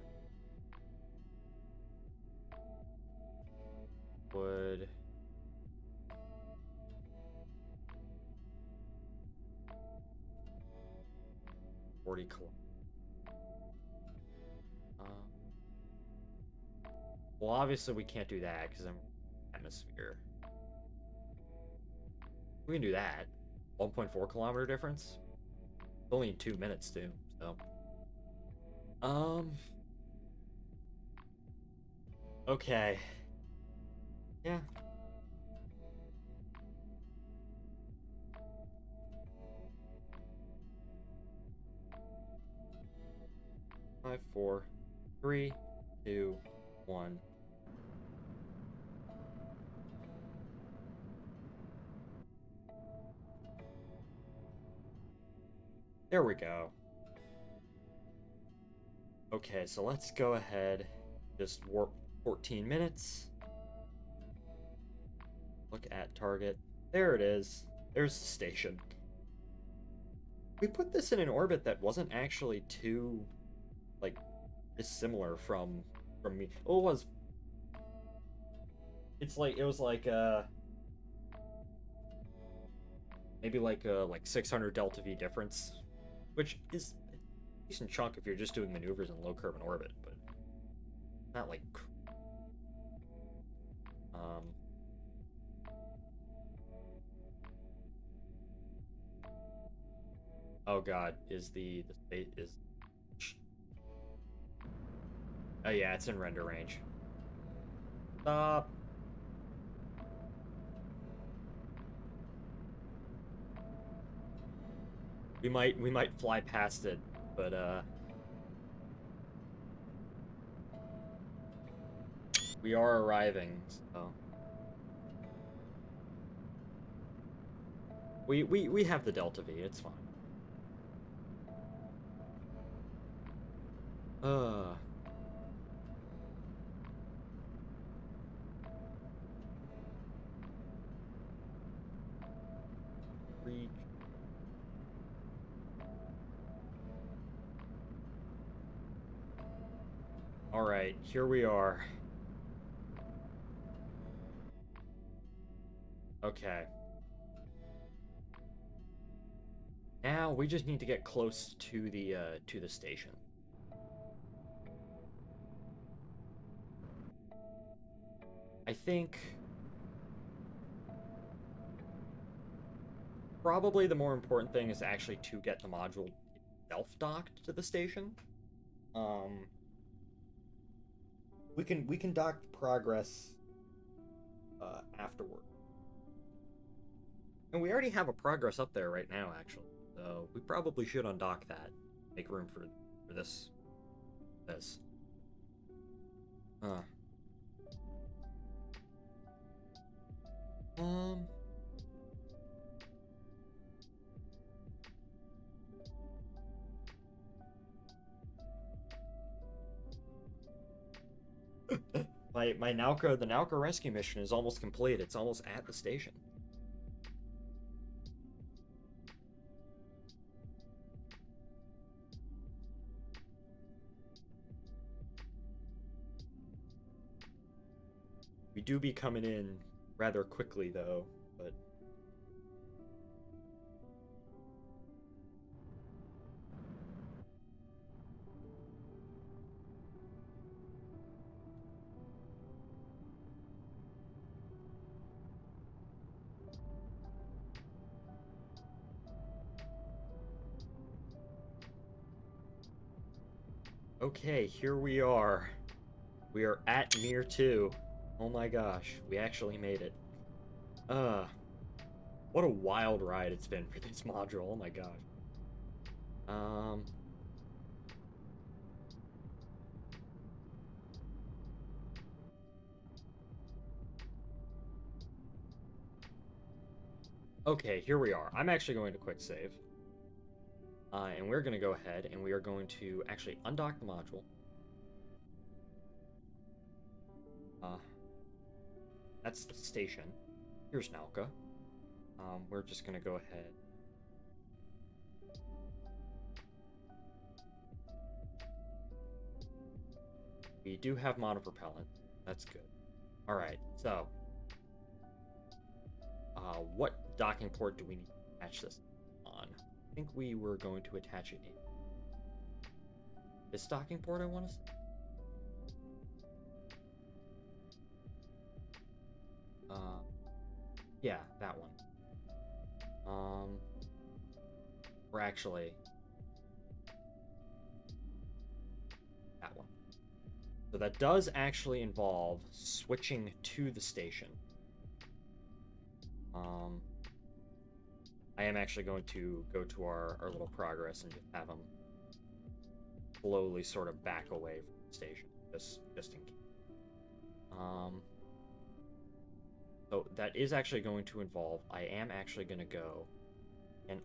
would 40 kilometers. Well, obviously we can't do that because I'm atmosphere. We can do that. 1.4 kilometer difference. It's only in 2 minutes too. So, okay. Yeah. Five, four, three, two, one. There we go. Okay, so let's go ahead. Just warp 14 minutes. Look at target. There it is. There's the station. We put this in an orbit that wasn't actually too, like, dissimilar from me. Well, it was. It's like it was like maybe like 600 delta V difference, which is a decent chunk if you're just doing maneuvers in low Kerbal orbit, but not like um. Oh God, is the space is. Oh yeah, it's in render range. Stop. We might fly past it, but we are arriving, so we have the delta V. It's fine. Uh. Reach. All right, here we are. Okay. Now we just need to get close to the station. I think probably the more important thing is actually to get the module itself docked to the station. Um, we can dock the progress afterward. And we already have a progress up there right now, actually. So we probably should undock that. Make room for this. This. Uh. Um. my the Nauka rescue mission is almost complete. It's almost at the station. We do be coming in rather quickly, though, but... Okay, here we are. We are at MIR-2. Oh my gosh, we actually made it. What a wild ride it's been for this module, oh my gosh. Okay, here we are. I'm actually going to quick save. And we're going to go ahead and we are going to actually undock the module. That's the station. Here's Nauka. We're just going to go ahead. We do have monopropellant. That's good. Alright, so. What docking port do we need to attach this on? I think we were going to attach it in this docking port, I want to say. Yeah, that one. Or actually, that one. So that does actually involve switching to the station. I am actually going to go to our little progress and just have them slowly sort of back away from the station, just in case. So that is actually going to involve, I am actually going to go, and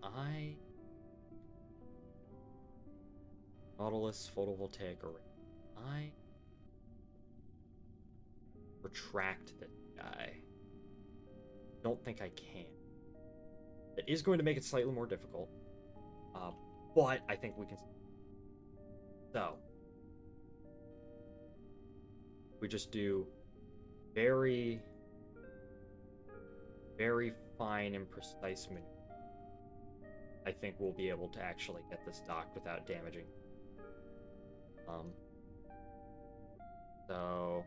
Nautilus photovoltaic array. I retract this guy. Don't think I can. It is going to make it slightly more difficult, but I think we can. So we just do very, very fine and precise maneuver. I think we'll be able to actually get this docked without damaging. So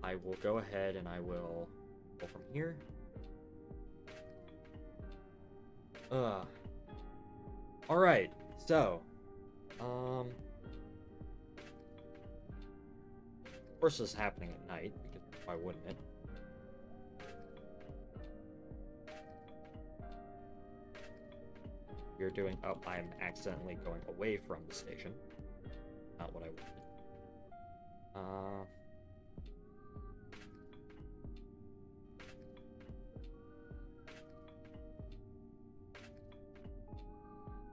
I will go ahead and I will go from here. Alright, so of course this is happening at night, because why wouldn't it? We're doing... Oh, I'm accidentally going away from the station. Not what I wanted.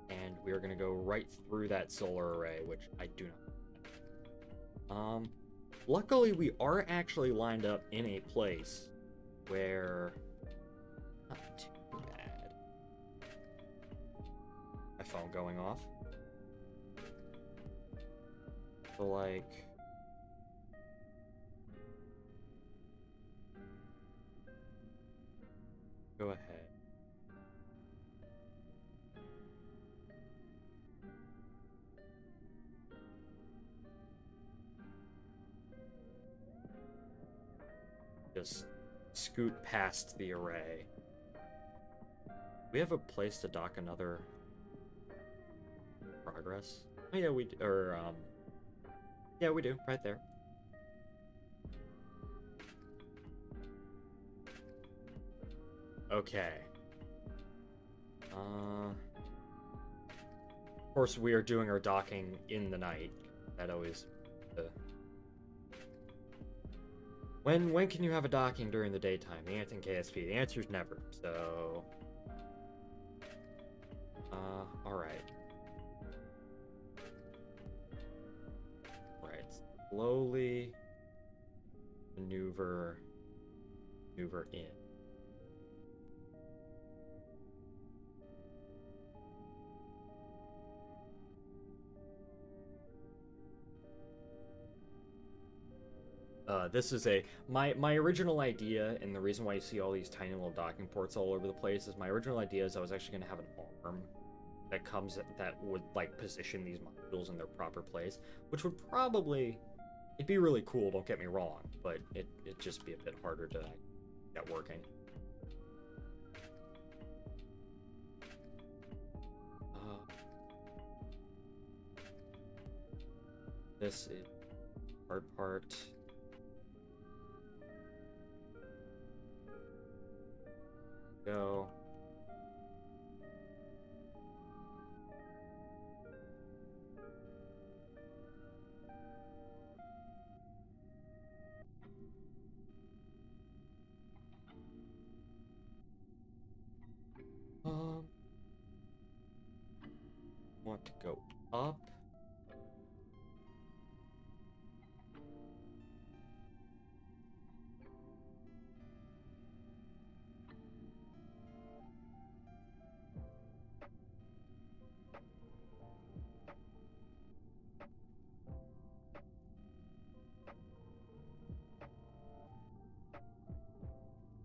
And we are going to go right through that solar array, which I do not. Luckily, we are actually lined up in a place where... Not too bad. My phone going off. So, like... Go ahead. just scoot past the array. We have a place to dock another progress. Oh yeah, yeah, we do, right there. Okay. Of course, we are doing our docking in the night. That always... When can you have a docking during the daytime? The answer in KSP. The answer is never. So... alright. Right. Slowly maneuver in. This is my original idea, and the reason why you see all these tiny little docking ports all over the place is my original idea is I was actually going to have an arm that would like position these modules in their proper place, which would probably, it'd be really cool, don't get me wrong, but it'd just be a bit harder to get working. This is hard part. Go. Want to go up.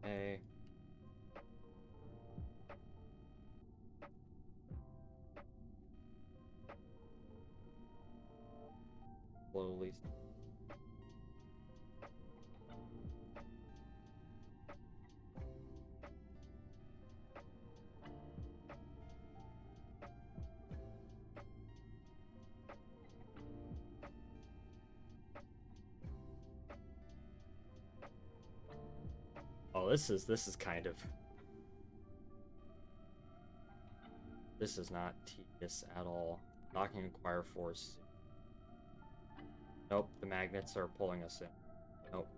Okay. Slowly. Oh, this is kind of... This is not tedious at all. Docking acquire force. Nope, the magnets are pulling us in. Nope.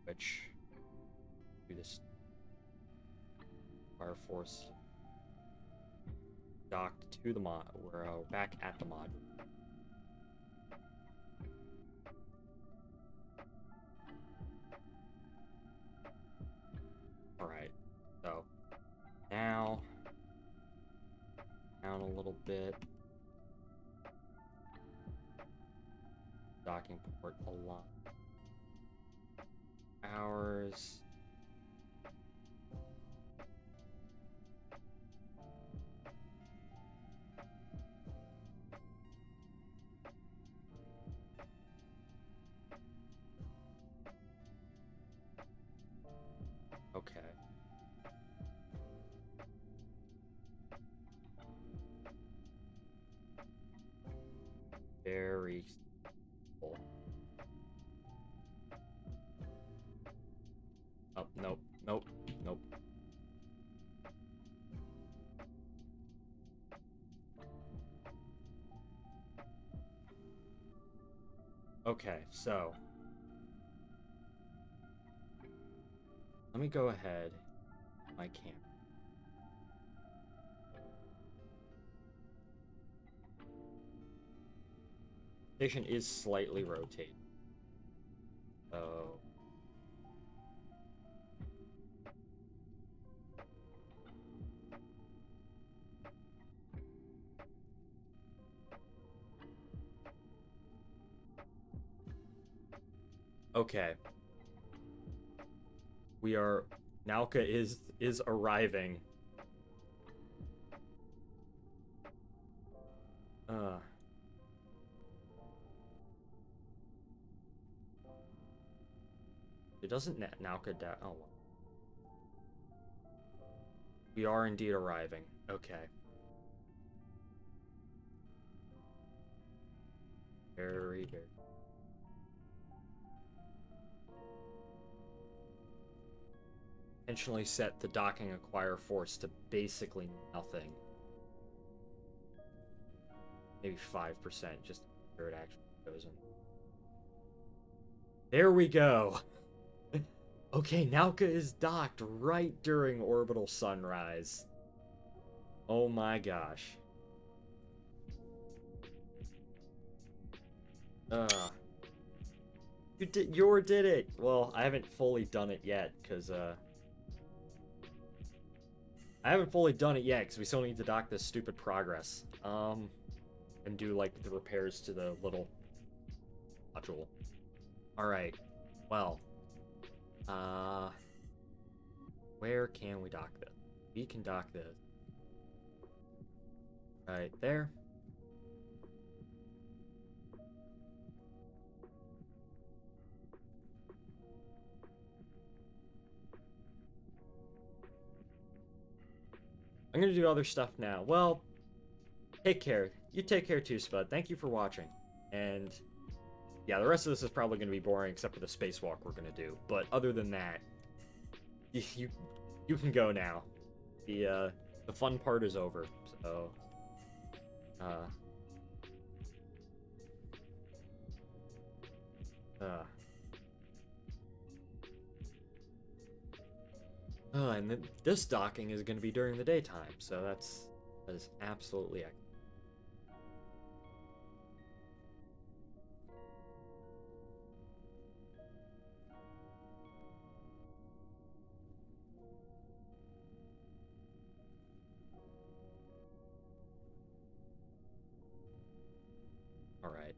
Which... Do this... Fire force... Docked to the mod... We're back at the module. Alright, so... Now... Down a little bit. Docking port a lot. Hours. Okay. Very simple. Oh, nope, nope, nope. Okay, so let me go ahead. My camera. Station is slightly rotated. So okay. We are... Nalka is arriving. It doesn't Nauka da- oh. Well. We are indeed arriving. Okay. Very, very. Intentionally set the docking acquire force to basically nothing. Maybe 5%, just where it actually goes in. There we go. Okay, Nauka is docked right during orbital sunrise. Oh my gosh. You did it. Well, I haven't fully done it yet, because we still need to dock this stupid progress. And do, like, the repairs to the little module. Alright. Well. Where can we dock this? We can dock this. Right there. I'm gonna do other stuff now. Well, take care. You take care too, Spud. Thank you for watching. And yeah, the rest of this is probably gonna be boring except for the spacewalk we're gonna do. But other than that, you can go now. The fun part is over. So and then this docking is going to be during the daytime, so that is absolutely excellent. All right.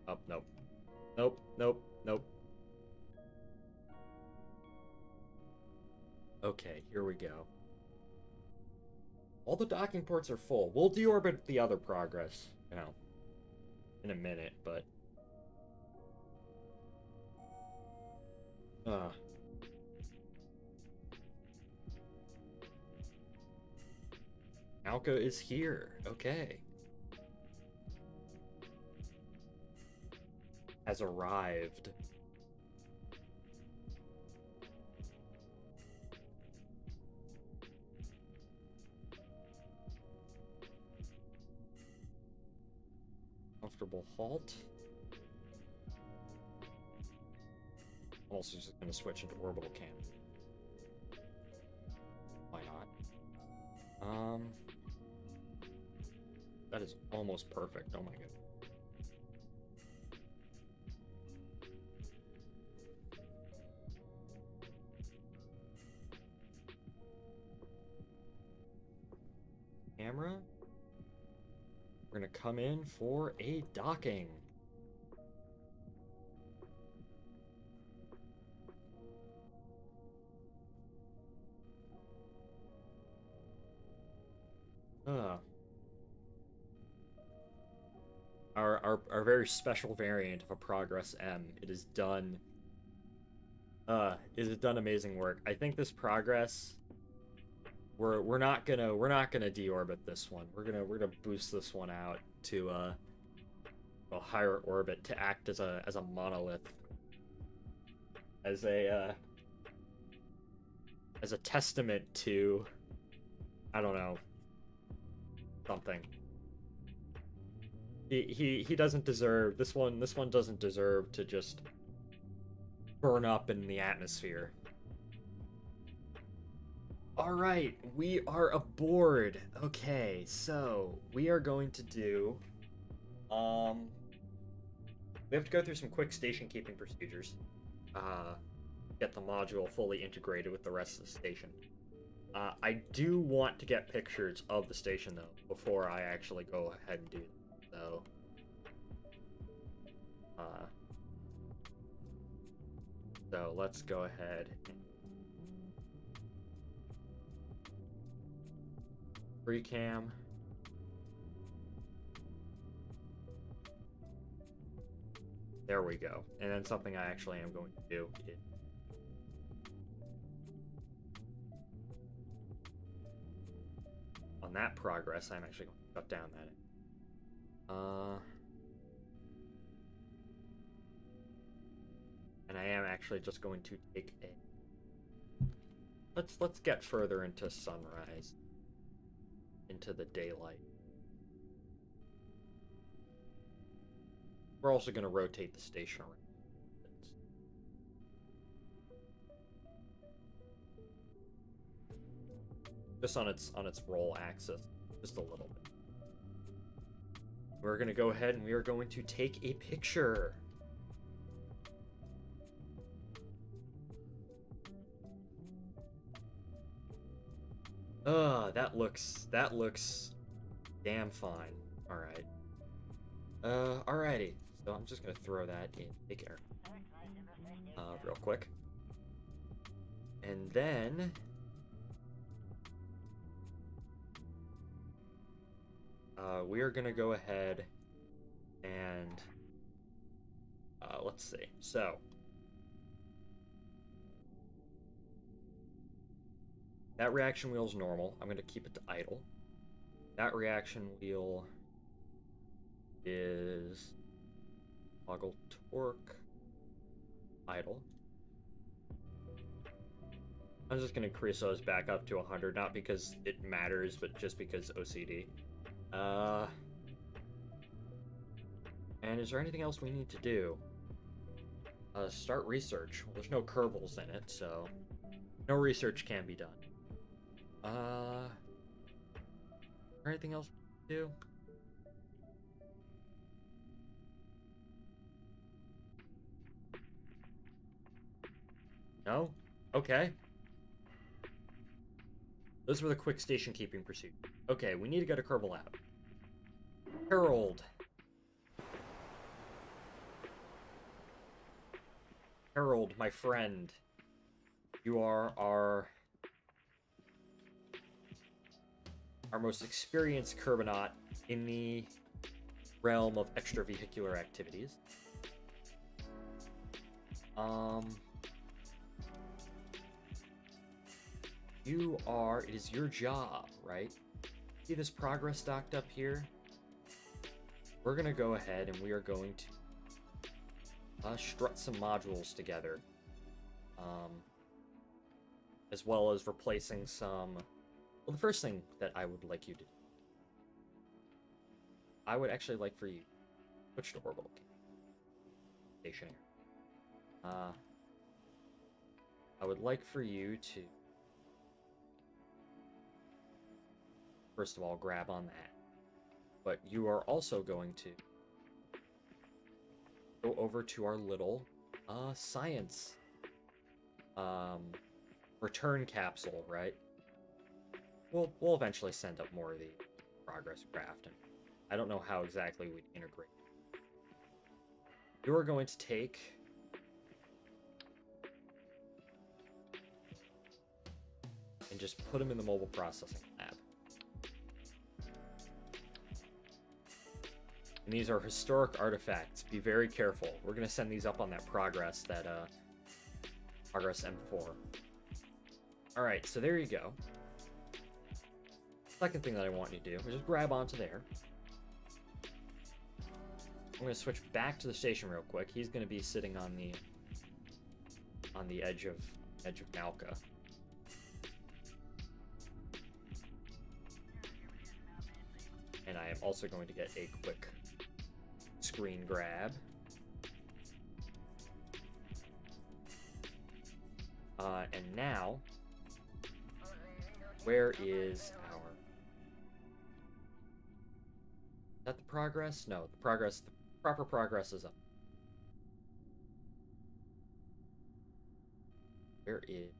Oh, nope. Nope, nope, nope. Okay, here we go. All the docking ports are full. We'll deorbit the other progress, you know, in a minute, but... Alka is here. Okay. Has arrived. Comfortable halt. I'm also just going to switch into orbital cam. Why not? That is almost perfect. Oh my god. Camera. We're gonna come in for a docking. Our very special variant of a Progress M. It has done amazing work. I think this Progress, we're not gonna deorbit this one. We're gonna boost this one out to a higher orbit to act as a monolith, as a testament to, I don't know, something. He doesn't deserve this one. This one doesn't deserve to just burn up in the atmosphere. All right, we are aboard. Okay, so we are going to do we have to go through some quick station keeping procedures. Get the module fully integrated with the rest of the station. I do want to get pictures of the station though before I actually go ahead and do it. So let's go ahead. Free cam. There we go. And then something I actually am going to do is... on that progress, I'm actually going to shut down that. And I am actually just going to take a... Let's get further into sunrise. Into the daylight. We're also going to rotate the station around. Just on its roll axis, just a little bit. We're going to go ahead and we are going to take a picture. That looks damn fine. All right. Alrighty. So I'm just gonna throw that in take care. Real quick. And then we are gonna go ahead and let's see. So that reaction wheel is normal. I'm gonna keep it to idle. That reaction wheel is toggle torque idle. I'm just gonna increase those back up to 100, not because it matters, but just because OCD. And is there anything else we need to do? Start research. Well, there's no Kerbals in it, so no research can be done. Anything else we can do? No? Okay. Those were the quick station keeping pursuit. Okay, we need to get a Kerbal out. Harold. Harold, my friend. You are our most experienced Kerbonaut in the realm of extravehicular activities. It is your job, right? See this progress docked up here? We're gonna go ahead and we are going to strut some modules together. As well as replacing some... Well, the first thing that I would like you to do... I would actually like for you to switch to orbital stationary. I would like for you to... First of all, grab on that. But you are also going to go over to our little science return capsule, right? We'll eventually send up more of the progress craft, and I don't know how exactly we'd integrate. You are going to take and just put them in the mobile processing lab. And these are historic artifacts. Be very careful. We're going to send these up on that progress, Progress M4. Alright, so there you go. Second thing that I want you to do is just grab onto there. I'm going to switch back to the station real quick. He's going to be sitting on the edge of Malka. And I am also going to get a quick screen grab. And now, where is our... Is that the progress? No, the proper progress is up. Where is...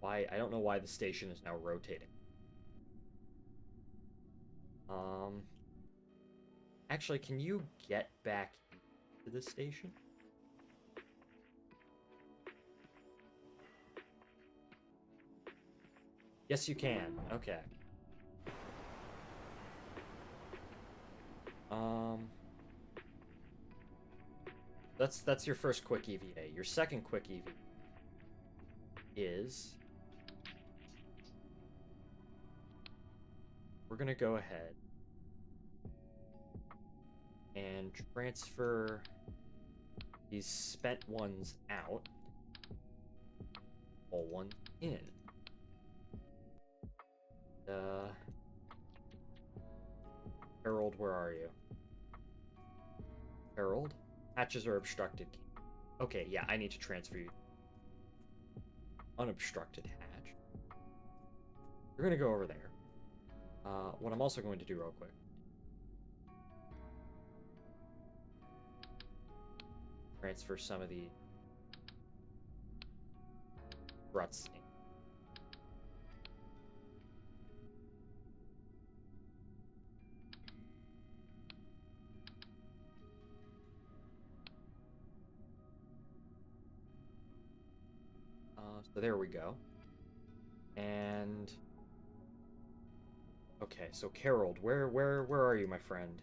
Why? I don't know why the station is now rotating. Actually, can you get back to the station? Yes, you can. Okay. Um, that's your first quick EVA. Your second quick EVA is we're gonna go ahead and transfer these spent ones out, all one in. Harold, where are you? Harold? Hatches are obstructed. Okay, yeah, I need to transfer you. Unobstructed hatch. You're gonna go over there. What I'm also going to do real quick. Transfer some of the ruts in. So there we go. And okay, so Carol, where are you, my friend?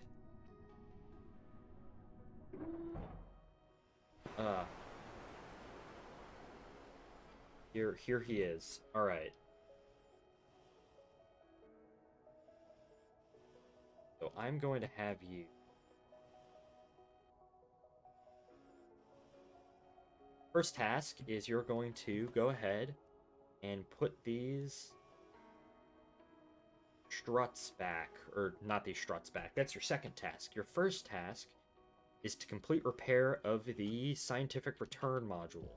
Uh here he is. All right. So I'm going to have you first task is you're going to go ahead and put these struts back, or not these struts back. That's your second task. Your first task is to complete repair of the scientific return module,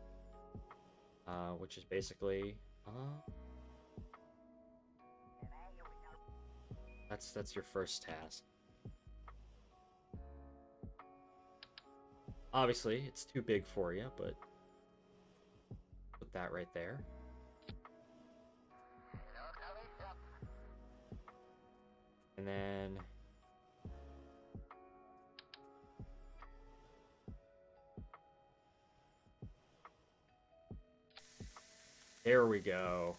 which is basically that's your first task. Obviously, it's too big for you, but put that right there. And then there we go.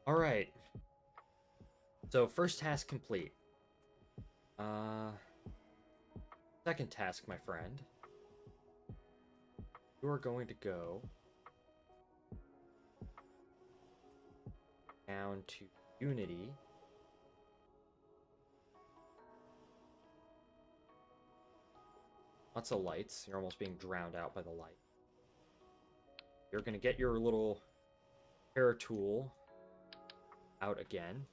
All right. So first task complete. Second task, my friend. You are going to go down to Unity. Lots of lights. You're almost being drowned out by the light. You're going to get your little hair tool out again.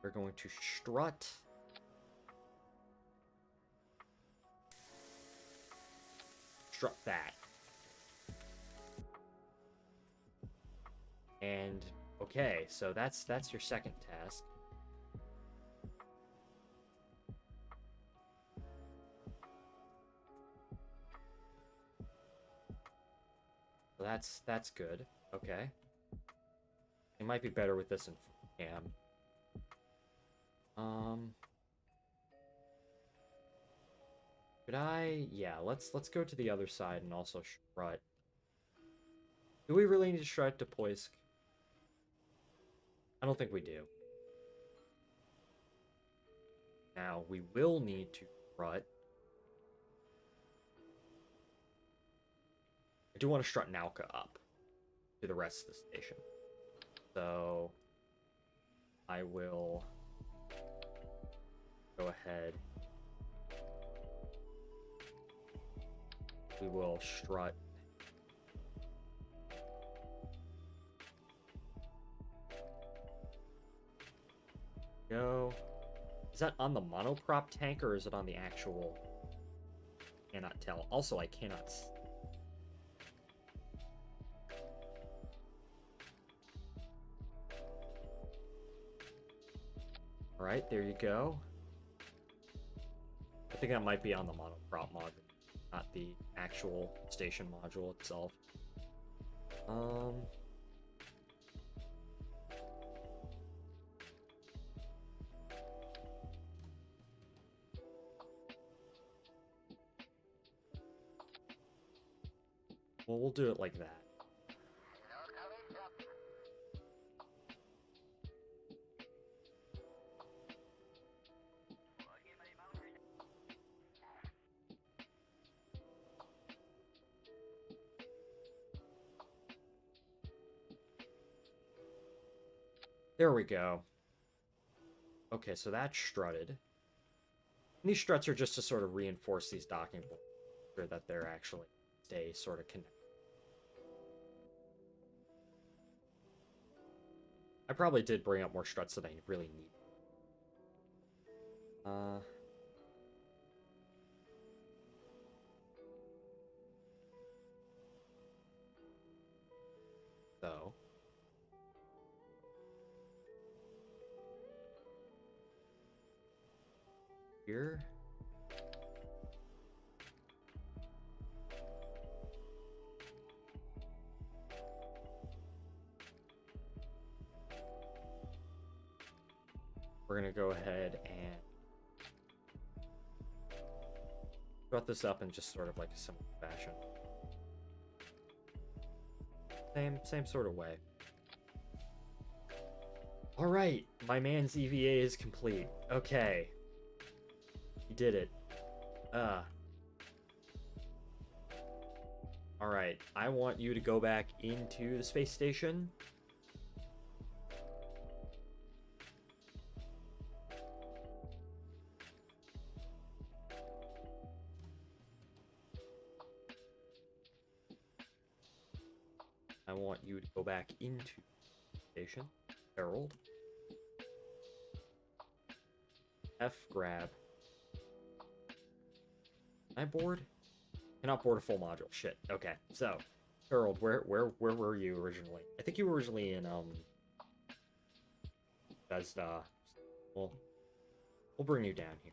We're going to strut. Strut that. And okay, so that's your second task. So that's good. Okay. It might be better with this in cam. Could I? Yeah, let's go to the other side and also strut. Do we really need to strut to Poisk? I don't think we do. Now, we will need to strut. I do want to strut Nauka up to the rest of the station. So, I will go ahead. We will strut. Go. Is that on the monoprop tank or is it on the actual? Cannot tell. Also, I cannot. All right, there you go. I think that might be on the monoprop module, not the actual station module itself. Well, we'll do it like that. There we go. Okay, so that's strutted. And these struts are just to sort of reinforce these docking points, so that they're actually stay sort of connected. I probably did bring up more struts than I really need. So here. We're gonna go ahead and strut this up in just sort of like a similar fashion. Same sort of way. All right, my man's EVA is complete. Okay, he did it. All right, I want you to go back into the space station. I want you to go back into the station. Herald. F grab. Can I board? Cannot board a full module. Shit. Okay. So, Herald, where were you originally? I think you were originally in well, we'll bring you down here.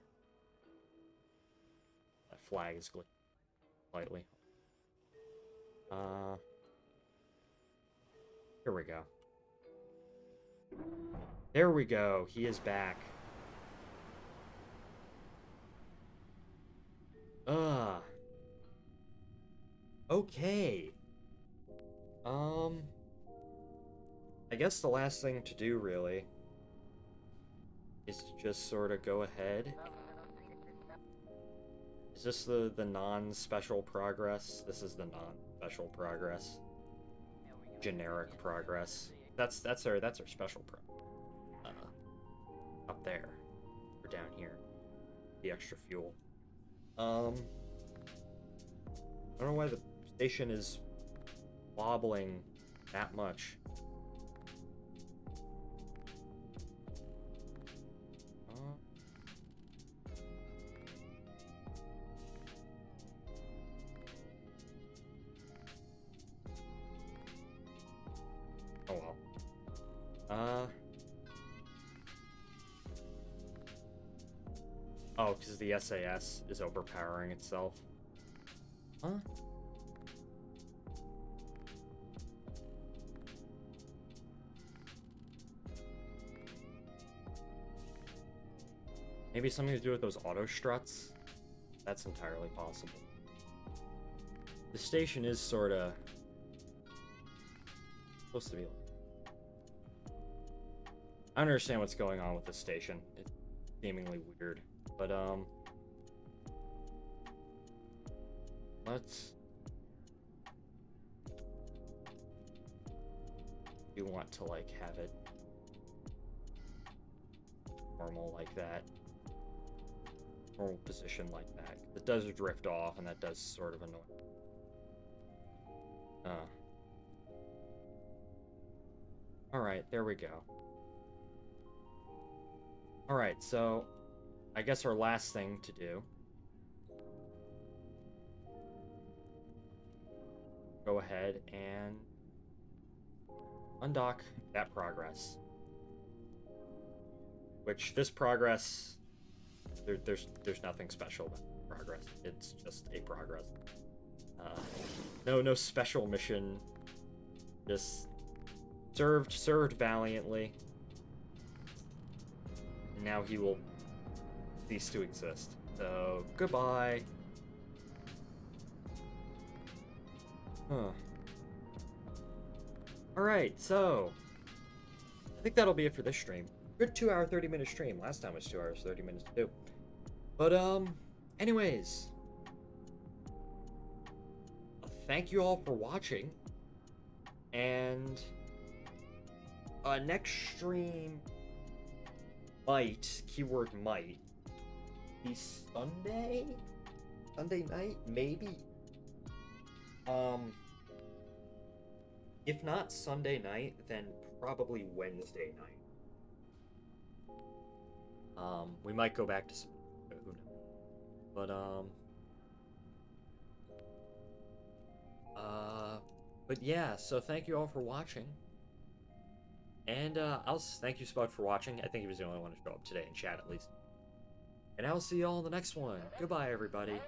That flag is glitching slightly. Here we go. There we go. He is back. Okay. I guess the last thing to do, really, is to just sort of go ahead. Is this the non-special progress? This is the non-special progress. Generic progress. That's our special up there. Or down here. The extra fuel. I don't know why the station is wobbling that much. Oh well. Oh, because the SAS is overpowering itself. Huh? Maybe something to do with those auto struts? That's entirely possible. The station is sorta supposed to be. I don't understand what's going on with the station. It's seemingly weird. But let's. You want to like have it normal like that. Normal position like that. It does drift off, and that does sort of annoy. Alright, there we go. Alright, so I guess our last thing to do. Go ahead and undock that progress. Which this progress, there's nothing special about progress. It's just a progress. No special mission. Just served valiantly. And now he will cease to exist. So goodbye. Huh. Alright, so I think that'll be it for this stream. Good 2 hour 30-minute stream. Last time was 2 hours 30 minutes too. But anyways, thank you all for watching, and Next stream might, keyword might, be Sunday? Sunday night? Maybe? Um, if not Sunday night, then probably Wednesday night. We might go back to some, who knows? But, but yeah, so thank you all for watching. And, thank you, Spud, for watching. I think he was the only one to show up today in chat, at least. And I'll see you all in the next one. Goodbye, everybody.